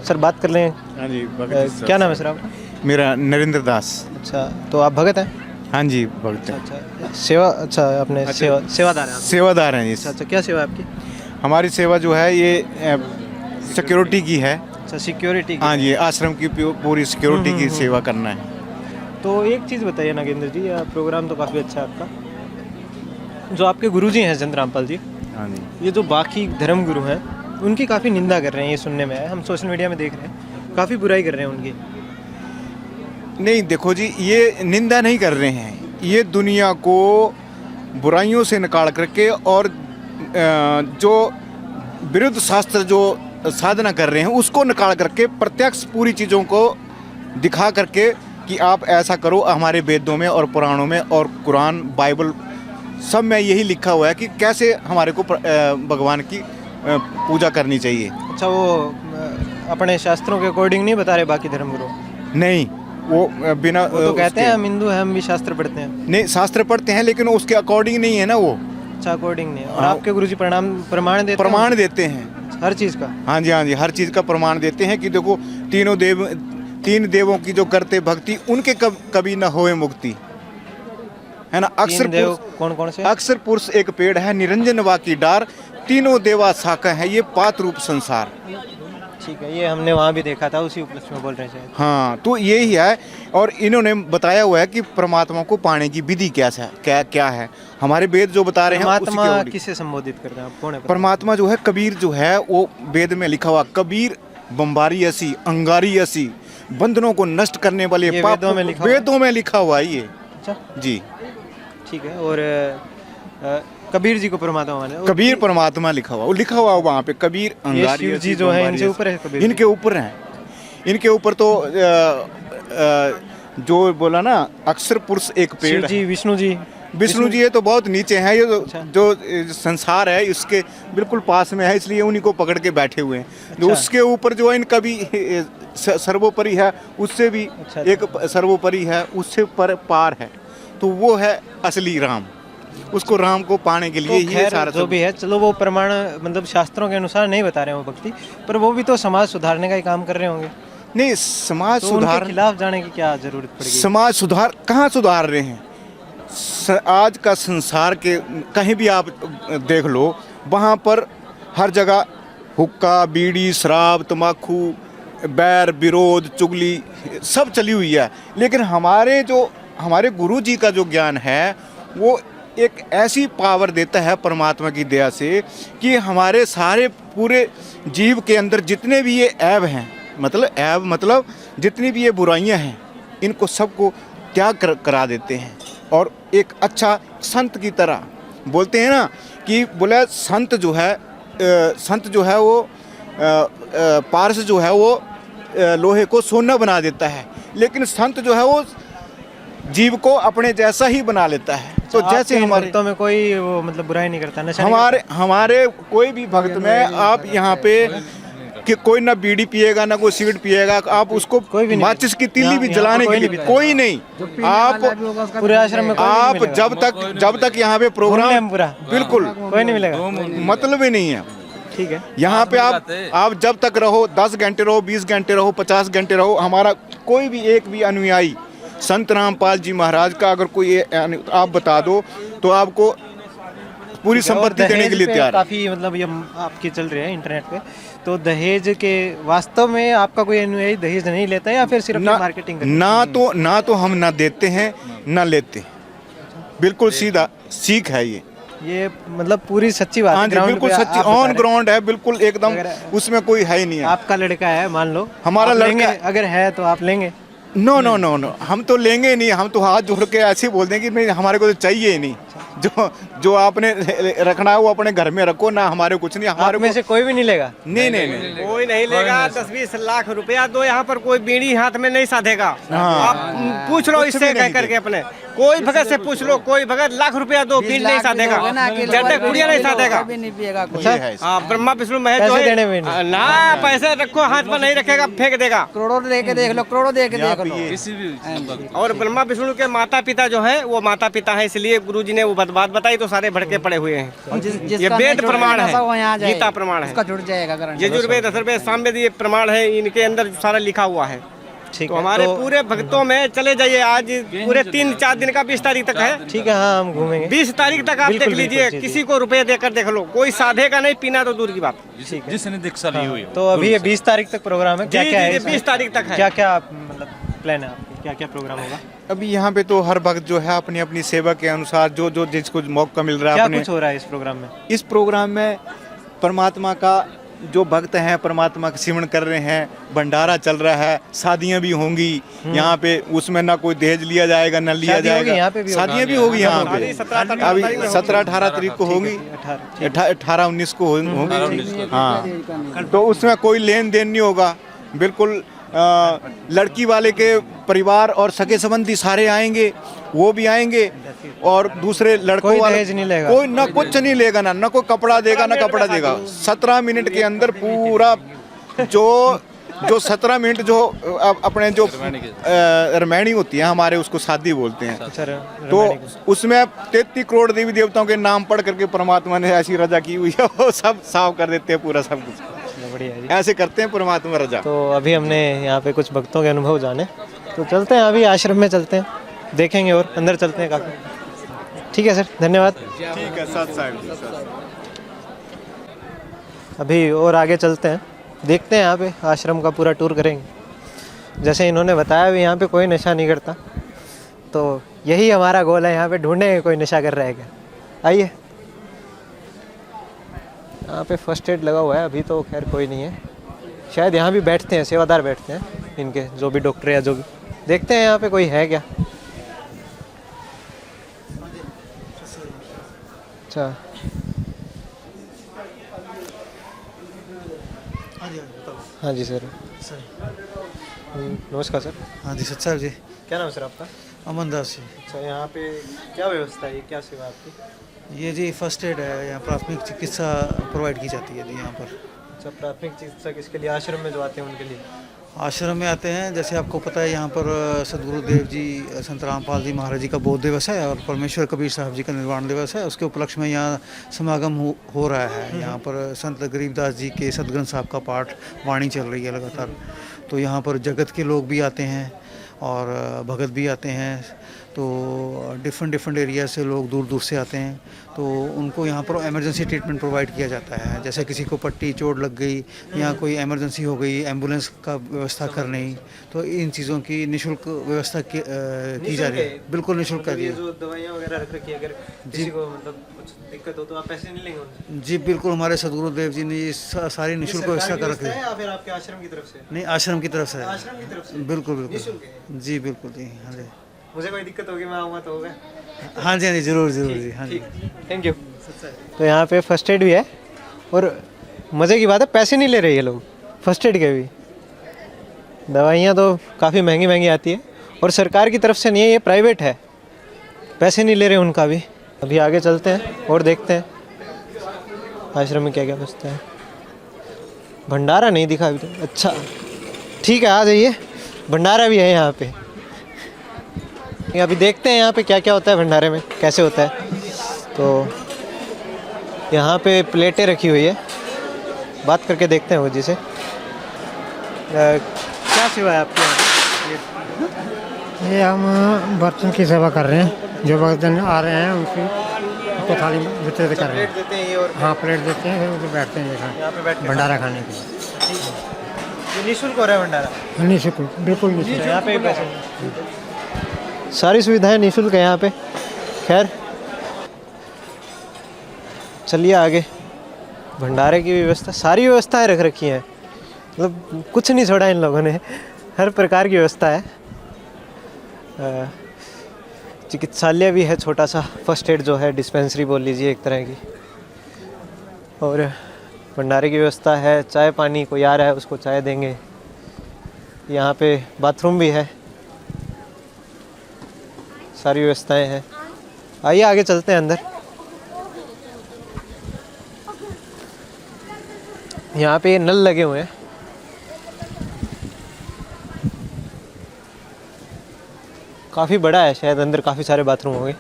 सर बात कर लें। हाँ जी, क्या नाम है सर आपका? मेरा नरेंद्र दास। अच्छा, तो आप भगत हैं? हाँ जी, भक्त हैं। अच्छा, सेवा, अच्छा आपने सेवादार हैं आप? सेवादार हैं जी। अच्छा, क्या सेवा है आपकी? हमारी सेवा जो है ये सिक्योरिटी की है। अच्छा, सिक्योरिटी की। हाँ जी, आश्रम की पूरी सिक्योरिटी की सेवा करना है। तो एक चीज़ बताइए नागेंद्र जी, प्रोग्राम तो काफ़ी अच्छा है आपका। जो आपके गुरुजी हैं संत रामपाल जी, हाँ जी, ये जो बाकी धर्म गुरु हैं उनकी काफ़ी निंदा कर रहे हैं, ये सुनने में आया, हम सोशल मीडिया में देख रहे हैं, काफ़ी बुराई कर रहे हैं उनकी। नहीं देखो जी, ये निंदा नहीं कर रहे हैं, ये दुनिया को बुराइयों से निकाल करके और जो विरुद्ध शास्त्र जो साधना कर रहे हैं उसको निकाल करके प्रत्यक्ष पूरी चीज़ों को दिखा करके कि आप ऐसा करो। हमारे वेदों में और पुराणों में और कुरान बाइबल सब में यही लिखा हुआ है कि कैसे हमारे को भगवान की पूजा करनी चाहिए। अच्छा, वो अपने शास्त्रों के अकॉर्डिंग नहीं बता रहे बाकी धर्म गुरु? नहीं, वो बिना वो तो कहते हैं हम हिंदू हैं, हम भी शास्त्र पढ़ते हैं। नहीं, शास्त्र पढ़ते हैं लेकिन उसके अकॉर्डिंग नहीं है ना वो। अच्छा, अकॉर्डिंग नहीं है। और हाँ। आपके गुरुजी प्रमाण देते हैं प्रमाण देते हैं हर चीज़ का? हाँ जी, हाँ जी, हर चीज़ का प्रमाण देते हैं कि देखो तीन देवों की जो करते भक्ति उनके कभी न होए मुक्ति, है ना। अक्सर देव कौन कौन से? अक्सर पुरुष एक पेड़ है, निरंजन वा की डार, तीनों देवा शाखा है, ये पात रूप संसार। ठीक है, ये हमने वहाँ भी देखा था, उसी उपलक्ष्य में बोल रहे हैं। हाँ, तो यही है। और इन्होंने बताया हुआ है कि परमात्मा को पाने की विधि क्या है। हमारे वेद जो बता रहे हैं परमात्मा किसे संबोधित करते हैं आप, कौन है परमात्मा? जो है कबीर जो है वो वेद में लिखा हुआ, कबीर बम्बारी असी अंगारी असी, बंधनों को नष्ट करने वाले ये पाप वेदों में लिखा हुआ है? ये। अच्छा जी, ठीक है। और कबीर जी को परमात्मा माने? कबीर परमात्मा लिखा हुआ, वो लिखा हुआ वहाँ पे कबीर अंगारी शिव जी जो है इनसे ऊपर है कबीर? इनके ऊपर हैं, इनके ऊपर तो जो बोला ना, अक्सर पुरुष एक पेड़ शिव जी, विष्णु जी? विष्णु जी ये तो बहुत नीचे हैं, ये अच्छा। जो संसार है इसके बिल्कुल पास में है, इसलिए उन्हीं को पकड़ के बैठे हुए हैं। जो अच्छा। उसके ऊपर जो है इनका भी सर्वोपरि है, उससे भी अच्छा। एक सर्वोपरि है, उससे पार है, तो वो है असली राम। उसको राम को पाने के लिए तो ये खैर सारा जो भी है, चलो वो प्रमाण मतलब शास्त्रों के अनुसार नहीं बता रहे हो भक्ति, पर वो भी तो समाज सुधारने का ही काम कर रहे होंगे। नहीं, समाज तो उनके सुधार, खिलाफ जाने की क्या जरूरत पड़ेगी? समाज सुधार कहाँ सुधार रहे हैं? आज का संसार के कहीं भी आप देख लो, वहाँ पर हर जगह हुक्का, बीड़ी, शराब, तम्बाकू, बैर विरोध, चुगली सब चली हुई है। लेकिन हमारे गुरु जी का जो ज्ञान है वो एक ऐसी पावर देता है परमात्मा की दया से कि हमारे सारे पूरे जीव के अंदर जितने भी ये ऐब हैं, मतलब जितनी भी ये बुराइयां हैं, इनको सबको त्याग करा देते हैं। और एक अच्छा संत की तरह बोलते हैं ना कि बोले संत जो है वो पारस जो है वो लोहे को सोना बना देता है, लेकिन संत जो है वो जीव को अपने जैसा ही बना लेता है। तो जैसे हमारे भक्तों में कोई वो मतलब बुराई नहीं करता, नशा हमारे कोई भी भक्त में आप यहाँ पे कि कोई ना बीड़ी पिएगा ना कोई सिगरेट पिएगा, आप उसको माचिस की तीली भी जलाने के लिए कोई नहीं। आप पूरे आश्रम में आप जब तक यहाँ पे प्रोग्राम बिल्कुल कोई नहीं मिलेगा, मतलब ही नहीं है। ठीक है, यहाँ पे आप जब तक रहो, 10 घंटे रहो, 20 घंटे रहो, 50 घंटे रहो, हमारा कोई भी एक भी अनुयायी संत रामपाल जी महाराज का अगर कोई आप बता दो तो आपको पूरी संपत्ति देने के लिए तैयार है। काफ़ी मतलब ये आपकी चल रही है इंटरनेट पे, तो दहेज के वास्तव में आपका कोई अनुयायी दहेज नहीं लेता है या फिर सिर्फ मार्केटिंग? ना तो हम ना देते हैं ना लेते, बिल्कुल सीधा सीख है ये मतलब पूरी सच्ची बात है। हाँ जी, बिल्कुल सच्ची ऑन ग्राउंड है, बिल्कुल एकदम, उसमें कोई है ही नहीं है। आपका लड़का है मान लो, हमारा लड़का अगर है तो आप लेंगे? नो, हम तो लेंगे नहीं, हम तो हाथ जोड़ के ऐसे ही बोल दें कि नहीं, हमारे को तो चाहिए ही नहीं। जो आपने रखना है वो अपने घर में रखो ना, हमारे कुछ नहीं, हमारे आप में से कोई भी नहीं लेगा? नहीं। कोई नहीं लेगा। 10-20 लाख रुपया दो, यहाँ पर कोई बीड़ी हाथ में नहीं साधेगा। आप पूछ लो इससे कह करके अपने, कोई भगत से पूछ लो, कोई भगत लाख रुपया दो, बीड़ी नहीं साधेगा, जब तक कुड़िया नहीं साधेगा। हाँ, ब्रह्मा विष्णु महेश जो पैसे देने है में नहीं। ना, पैसे रखो हाथ में नहीं रखेगा, फेंक देगा। करोड़ों दे के देख लो, करोड़ों दे के देख लो। और ब्रह्मा विष्णु के माता पिता जो है वो माता पिता है, इसलिए गुरु जी ने वो बात बताई तो सारे भड़के पड़े हुए हैं। ये वेद प्रमाण है, गीता प्रमाण है, जुड़ जाएगा। यजुर्वेद अथर्ववेद सामवेद ये प्रमाण है, इनके अंदर सारा लिखा हुआ है। ठीक तो है, हमारे तो पूरे भक्तों में चले जाइए, आज पूरे 3-4 दिन का 20 तारीख तक है। ठीक है, हाँ हम घूमेंगे। 20 तारीख तक आप बिल्कुल, देख लीजिए, बिल्कुल, जी, किसी को रुपए देकर देख लो, कोई साधेगा नहीं, पीना तो दूर की बात। जिसने दीक्षा ली हुई हो। तो अभी ये 20 तारीख तक प्रोग्राम है, क्या क्या है? 20 तारीख तक है। क्या क्या मतलब प्लान है आपके, क्या क्या प्रोग्राम होगा? अभी यहाँ पे तो हर भक्त जो है अपनी अपनी सेवा के अनुसार जो जिसको मौका मिल रहा है क्या अपने कुछ हो रहा है इस प्रोग्राम में? इस प्रोग्राम में परमात्मा का जो भक्त हैं परमात्मा का सिमरन कर रहे हैं, भंडारा चल रहा है, शादियां भी होंगी यहाँ पे, उसमें ना कोई दहेज लिया जाएगा ना लिया शादी होगी जाएगा, यहाँ पे भी होगी? शादियां भी होगी यहाँ पे। शादी 17-18 अभी तारीख में 17-18 तारीख को होगी, 18-19 को होंगी। हाँ, तो उसमें कोई लेन देन नहीं होगा, बिल्कुल लड़की वाले के परिवार और सगे संबंधी सारे आएंगे, वो भी आएंगे, और दूसरे लड़कों कोई वाले दहेज नहीं लेगा? कोई ना कुछ नहीं लेगा, ना कोई कपड़ा देगा ना कपड़ा देगा। 17 मिनट के अंदर पूरा जो 17 मिनट जो अपने जो रमैणी होती है हमारे, उसको शादी बोलते हैं। अच्छा, तो उसमें 33 करोड़ देवी देवताओं के नाम पढ़ करके परमात्मा ने ऐसी रजा की हुई है, वो सब साफ कर देते हैं पूरा सब कुछ। बढ़िया है जी। ऐसे करते हैं परमात्मा रजा। तो अभी हमने यहाँ पे कुछ भक्तों के अनुभव जाने, तो चलते हैं अभी आश्रम में, चलते हैं देखेंगे और अंदर चलते हैं काफ़ी। ठीक है सर, धन्यवाद। ठीक है, सत साहब। अभी और आगे चलते हैं, देखते हैं यहाँ पे आश्रम का पूरा टूर करेंगे। जैसे इन्होंने बताया भी यहाँ पे कोई नशा नहीं करता, तो यही हमारा गोल है, यहाँ पे ढूंढेंगे कोई नशा कर रहा है क्या। आइए, यहाँ पे फर्स्ट एड लगा हुआ है, अभी तो खैर कोई नहीं है, शायद यहाँ भी बैठते हैं, सेवादार बैठते हैं इनके, जो भी डॉक्टर या जो भी। देखते हैं यहाँ पे कोई है क्या। अच्छा, हाँ जी सर। नमस्कार सर। हाँ जी सच साहब जी। क्या नाम है सर आपका? अमन दास जी। अच्छा, यहाँ पे क्या व्यवस्था है, क्या सेवा है आपकी? ये जी फर्स्ट एड है, यहाँ प्राथमिक चिकित्सा प्रोवाइड की जाती है जी यहाँ पर। अच्छा, प्राथमिक चिकित्सा किसके लिए? आश्रम में जो आते हैं उनके लिए? आश्रम में आते हैं, जैसे आपको पता है यहाँ पर सदगुरुदेव जी संत रामपाल जी महाराज जी का बोध दिवस है और परमेश्वर कबीर साहब जी का निर्वाण दिवस है, उसके उपलक्ष्य में यहाँ समागम हो रहा है। यहाँ पर संत गरीबदास जी के सदग्रंथ साहब का पाठ वाणी चल रही है लगातार। तो यहाँ पर जगत के लोग भी आते हैं और भगत भी आते हैं, तो डिफरेंट एरिया से लोग दूर दूर से आते हैं, तो उनको यहाँ पर इमरजेंसी ट्रीटमेंट प्रोवाइड किया जाता है। जैसे किसी को पट्टी चोट लग गई या कोई इमरजेंसी हो गई, एम्बुलेंस का व्यवस्था करनी, तो इन चीज़ों की निःशुल्क व्यवस्था की जा रही है। बिल्कुल निःशुल्क है जी। ये जो दवाइयाँ वगैरह रख रखी है, अगर किसी को मतलब कुछ दिक्कत हो तो आप पैसे नहीं लेंगे उनसे? जी बिल्कुल, हमारे सदगुरुदेव जी ने ये सारी निःशुल्क व्यवस्था कर रखी है। या फिर आपके आश्रम की तरफ से? नहीं, आश्रम की तरफ से है। आश्रम की तरफ से बिल्कुल निःशुल्क बिल्कुल है? जी बिल्कुल जी। हाँ जी, मुझे कोई दिक्कत होगी, मैं आऊँगा तो होगा? हाँ जी, हाँ जी, जरूर जरूर जी। हाँ जी, थैंक यू। तो यहाँ पे फर्स्ट एड भी है, और मज़े की बात है पैसे नहीं ले रहे ये लोग फर्स्ट एड के भी। दवाइयाँ तो काफ़ी महंगी महंगी आती है, और सरकार की तरफ से नहीं है, ये प्राइवेट है, पैसे नहीं ले रहे उनका भी। अभी आगे चलते हैं और देखते हैं आश्रम में क्या क्या बचता है। भंडारा नहीं दिखा अभी तो। अच्छा ठीक है, आ जाइए, भंडारा भी है यहाँ पे। अभी देखते हैं यहाँ पे क्या क्या होता है भंडारे में, कैसे होता है। तो यहाँ पे प्लेटें रखी हुई है, बात करके देखते हैं वो जी से। क्या सेवा है आपके यहाँ? ये हम बर्तन की सेवा कर रहे हैं, जो बर्तन आ रहे हैं उनको थाली वितरित कर रहे हैं। देते हैं ये, और हाँ प्लेट देते हैं, फिर उधर बैठते हैं यहाँ पे बैठ के भंडारा खाने के लिए। ये निःशुल्क हो रहा है भंडारा? निःशुल्क, बिल्कुल निःशुल्क। यहाँ पे पैसे, सारी सुविधाएं निःशुल्क है यहाँ पे। खैर चलिए आगे। भंडारे की व्यवस्था, सारी व्यवस्थाएं रख रखी हैं, मतलब कुछ नहीं छोड़ा इन लोगों ने, हर प्रकार की व्यवस्था है। चिकित्सालय भी है, छोटा सा फर्स्ट एड जो है, डिस्पेंसरी बोल लीजिए एक तरह की। और भंडारे की व्यवस्था है, चाय पानी, कोई आ रहा है उसको चाय देंगे। यहाँ पे बाथरूम भी है, सारी व्यवस्थाएं हैं। आइए आगे चलते हैं अंदर। यहाँ पे नल लगे हुए हैं। काफ़ी बड़ा है, शायद अंदर काफ़ी सारे बाथरूम होंगे।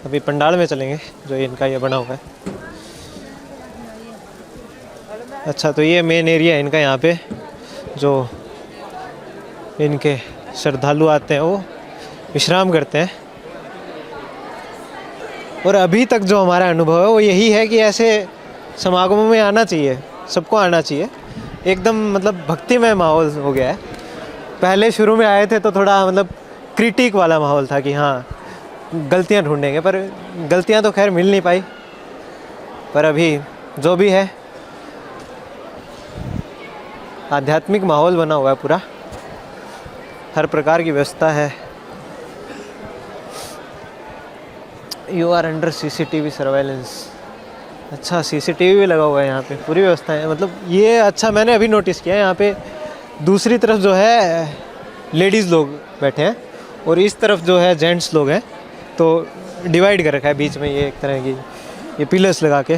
अभी पंडाल में चलेंगे जो इनका ये बना हुआ है। अच्छा, तो ये मेन एरिया है इनका। यहाँ पे जो इनके श्रद्धालु आते हैं वो विश्राम करते हैं। और अभी तक जो हमारा अनुभव है वो यही है कि ऐसे समागमों में आना चाहिए, सबको आना चाहिए। एकदम मतलब भक्तिमय माहौल हो गया है। पहले शुरू में आए थे तो थोड़ा मतलब क्रिटिक वाला माहौल था कि हाँ गलतियां ढूंढेंगे, पर गलतियां तो खैर मिल नहीं पाई। पर अभी जो भी है, आध्यात्मिक माहौल बना हुआ है पूरा, हर प्रकार की व्यवस्था है। You are under CCTV surveillance. अच्छा, CCTV भी लगा हुआ है यहाँ पे, पूरी व्यवस्था है। मतलब ये अच्छा मैंने अभी नोटिस किया है, यहाँ पे दूसरी तरफ जो है लेडीज़ लोग बैठे हैं और इस तरफ जो है जेंट्स लोग हैं। तो डिवाइड कर रखा है बीच में ये एक तरह की ये पिलर्स लगा के।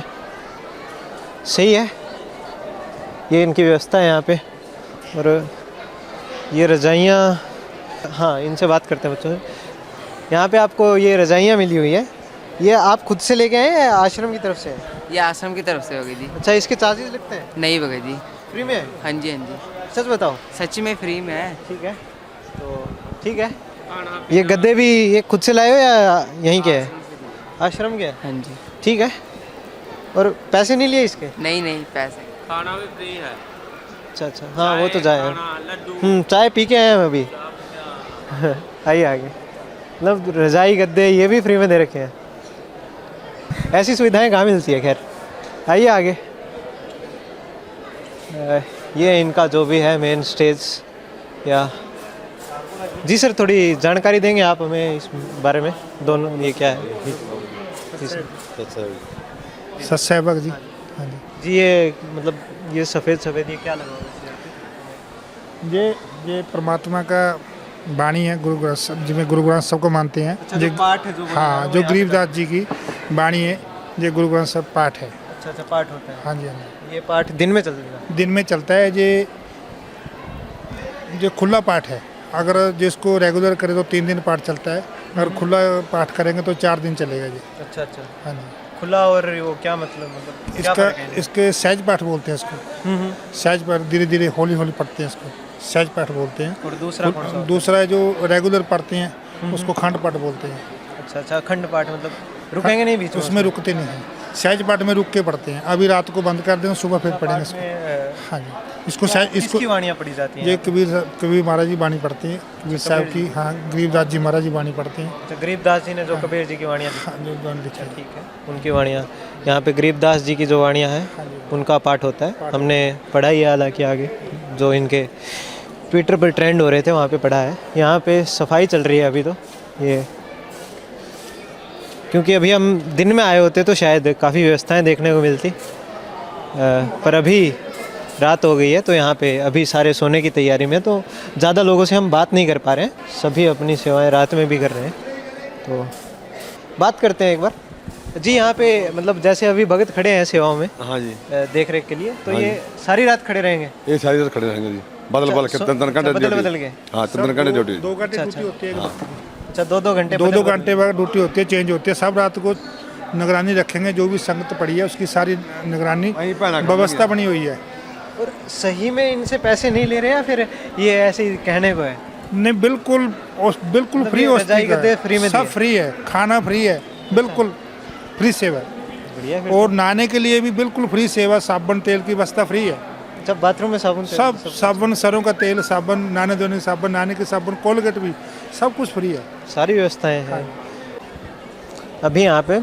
सही है, ये इनकी व्यवस्था है यहाँ पे। और ये रजाइयाँ, हाँ इनसे बात करते हैं बच्चों से। यहाँ पे आपको ये रजाइयाँ मिली हुई है, ये आप खुद से लेके आए या आश्रम की तरफ से है? ये आश्रम की तरफ से होगी जी। अच्छा, इसके चार्जेस लगते हैं? नहीं भगत जी, फ्री में है? हाँ जी हाँ जी, सच बताओ। सच में फ्री में है। ठीक है, तो ठीक है। ये गद्दे भी ये खुद से लाए हो या यहीं के है? आश्रम के? हाँ जी। ठीक है। और पैसे नहीं लिए इसके? नहीं नहीं, पैसे। खाना भी फ्री है। अच्छा अच्छा, हाँ वो तो जाए। चाय पी के आए हैं अभी। आइए आगे। मतलब रजाई गद्दे ये भी फ्री में दे रखे हैं। ऐसी सुविधाएं कहाँ मिलती है? खैर आइए आगे। ये इनका जो भी है मेन स्टेज या जी सर, थोड़ी जानकारी देंगे आप हमें इस बारे में? दोनों ये क्या है? जी सर। सत्सेवक जी। हाँ जी। जी ये मतलब ये सफ़ेद सफ़ेद ये क्या लगा हुआ है? ये परमात्मा का वाणी है, गुरु ग्रंथ साहब जी में, गुरु ग्रंथ साहब को मानते हैं। अच्छा, जो पाठ है जो हाँ, जो गरीबदास जी की वाणी है, ये गुरु ग्रंथ साहब पाठ है। अच्छा अच्छा, पाठ होता है। हाँ जी हाँ जी। ये पाठ दिन में चलता दिन में चलता है। ये खुला पाठ है। अगर जिसको रेगुलर करे तो 3 दिन पाठ चलता है, अगर खुला पाठ करेंगे तो 4 दिन चलेगा जी। अच्छा अच्छा, हाँ जी। खुला और वो क्या मतलब क्या इसका फर्क है? इसके सहज पाठ बोलते हैं इसको। सहज पाठ धीरे धीरे हौली हौली पढ़ते हैं इसको, सहज पाठ बोलते हैं। और दूसरा कौन सा? दूसरा है जो रेगुलर पढ़ते हैं उसको खंड पाठ बोलते हैं। अच्छा अच्छा, अखंड पाठ मतलब रुकेंगे नहीं बीच में? उसमें रुकते नहीं हैं। सहज पाठ में रुक के पढ़ते हैं। अभी रात को बंद कर दें, सुबह फिर पढ़ेंगे इसको। हाँ जी, इसको इसको वाणियाँ पढ़ी जाती हैं? ये कबीर महाराज जी वाणी पढ़ते हैं, कबीर साहब की। हाँ, गरीबदास जी महाराज जी वाणी पढ़ते हैं। अच्छा, गरीबदास जी ने जो कबीर जी की वाणियाँ हाँ, जो वाणी लिखी है। ठीक है, उनकी वाणियाँ। यहाँ पे गरीबदास जी की जो वाणियाँ हैं उनका पाठ होता है। हमने पढ़ा ही है, हालांकि आगे जो इनके ट्विटर पर ट्रेंड हो रहे थे वहाँ पे पढ़ा है। यहाँ पे सफाई चल रही है अभी तो। ये क्योंकि अभी हम दिन में आए होते तो शायद काफ़ी व्यवस्थाएं देखने को मिलती, पर अभी रात हो गई है तो यहाँ पे अभी सारे सोने की तैयारी में, तो ज़्यादा लोगों से हम बात नहीं कर पा रहे हैं। सभी अपनी सेवाएं रात में भी कर रहे हैं, तो बात करते हैं एक बार। जी यहाँ पे मतलब जैसे अभी भगत खड़े हैं सेवाओं में, हाँ जी, देख रेख के लिए, तो ये सारी रात खड़े रहेंगे? ये सारी रात खड़े रहेंगे जी, बदल बदल के 3 घंटे बदल के? हाँ, 3 घंटे ड्यूटी। 2 घंटे ड्यूटी होती है। अच्छा, 2-2 घंटे 2-2 घंटे बाद ड्यूटी होती है, चेंज होती है। सब रात को निगरानी रखेंगे, जो भी संगत पड़ी है उसकी सारी निगरानी व्यवस्था बनी हुई है। और सही में इनसे पैसे नहीं ले रहे या फिर ये ऐसे ही कहने को है? नहीं, बिल्कुल बिल्कुल फ्री फ्री में सब फ्री है, खाना फ्री है, बिल्कुल फ्री सेवा। बढ़िया। और नहाने के लिए भी बिल्कुल फ्री सेवा, साबुन तेल की व्यवस्था फ्री है। जब बाथरूम में साबुन सब साबुन, सरों का तेल, साबुन, नहाने धोने की साबुन, नहाने की साबुन, कोलगेट भी, सब कुछ फ्री है। सारी व्यवस्थाएं हैं। अभी यहाँ पे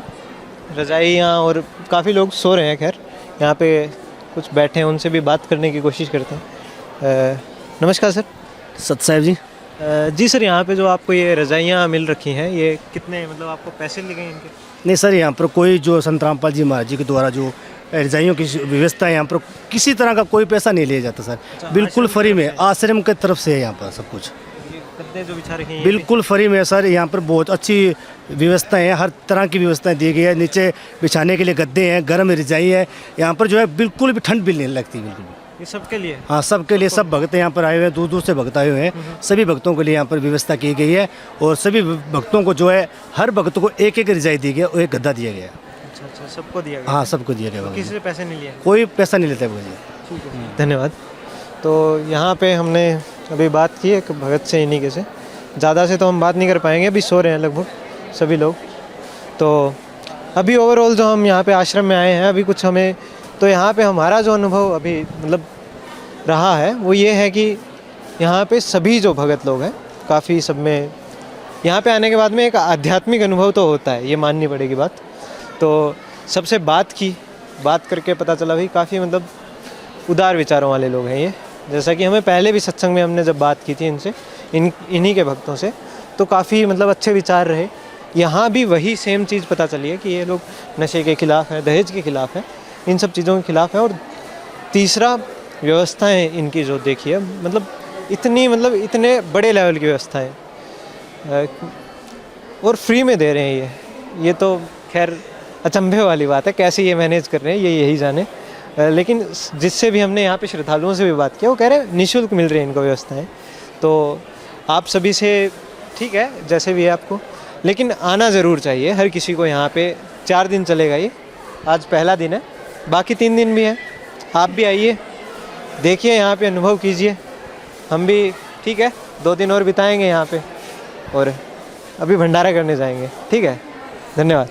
रजाइयाँ और काफ़ी लोग सो रहे हैं। खैर यहाँ पे कुछ बैठे हैं, उनसे भी बात करने की कोशिश करते हैं। नमस्कार सर। सत साहब जी। जी सर, यहाँ पे जो आपको ये रज़ाइयाँ मिल रखी हैं, ये कितने मतलब आपको पैसे लगे इनके? नहीं सर, यहाँ पर कोई जो संत रामपाल जी महाराज जी के द्वारा जो रजाइयों की व्यवस्था है, यहाँ पर किसी तरह का कोई पैसा नहीं लिया जाता सर। बिल्कुल फ्री में, आश्रम की तरफ से है यहाँ पर सब कुछ। गद्दे जो बिछा रखे हैं बिल्कुल फ्री में सर। यहाँ पर बहुत अच्छी व्यवस्था है, हर तरह की व्यवस्थाएं दी गई है। नीचे बिछाने के लिए गद्दे हैं, गर्म रजाई है। यहाँ पर जो है बिल्कुल भी ठंड भी नहीं लगती, बिल्कुल भी। ये सबके लिए? हाँ, सबके लिए। सब भक्त यहाँ पर आए हुए हैं, दूर दूर से भक्त आए हुए हैं। सभी भक्तों के लिए यहाँ पर व्यवस्था की गई है और सभी भक्तों को जो है, हर भक्त को एक एक रजाई दी गई और एक गद्दा दिया गया। अच्छा, सबको दिया गया? हाँ, सबको दिया गया। किसी से पैसे नहीं लिए? कोई पैसा नहीं लेता है। धन्यवाद। तो यहाँ पे हमने अभी बात की एक भगत से, इन्हीं के से। ज़्यादा से तो हम बात नहीं कर पाएंगे, अभी सो रहे हैं लगभग सभी लोग। तो अभी ओवरऑल जो हम यहाँ पे आश्रम में आए हैं, अभी कुछ हमें तो यहाँ पे हमारा जो अनुभव अभी मतलब रहा है वो ये है कि यहाँ पे सभी जो भगत लोग हैं, काफ़ी सब में यहाँ पे आने के बाद में एक आध्यात्मिक अनुभव तो होता है, ये माननी पड़ेगी बात। तो सबसे बात करके पता चला भाई काफ़ी मतलब उदार विचारों वाले लोग हैं ये। जैसा कि हमें पहले भी सत्संग में हमने जब बात की थी इनसे, इन्हीं के भक्तों से, तो काफ़ी मतलब अच्छे विचार रहे। यहाँ भी वही सेम चीज़ पता चली है कि ये लोग नशे के खिलाफ़ हैं, दहेज के खिलाफ़ हैं, इन सब चीज़ों के खिलाफ़ हैं। और तीसरा, व्यवस्थाएं इनकी जो देखी है, मतलब इतने बड़े लेवल की व्यवस्थाएं और फ्री में दे रहे हैं ये तो खैर अचंभे वाली बात है। कैसे ये मैनेज कर रहे हैं ये यही जाने। लेकिन जिससे भी हमने यहाँ पे श्रद्धालुओं से भी बात किया, वो कह रहे हैं निःशुल्क मिल रही है इनको व्यवस्थाएं। तो आप सभी से ठीक है जैसे भी है आपको, लेकिन आना ज़रूर चाहिए हर किसी को। यहाँ पे 4 दिन चलेगा ये, आज पहला दिन है, बाकी 3 दिन भी है। आप भी आइए, देखिए, यहाँ पे अनुभव कीजिए। हम भी ठीक है 2 दिन और बिताएंगे यहाँ पे और अभी भंडारा करने जाएंगे। ठीक है, धन्यवाद।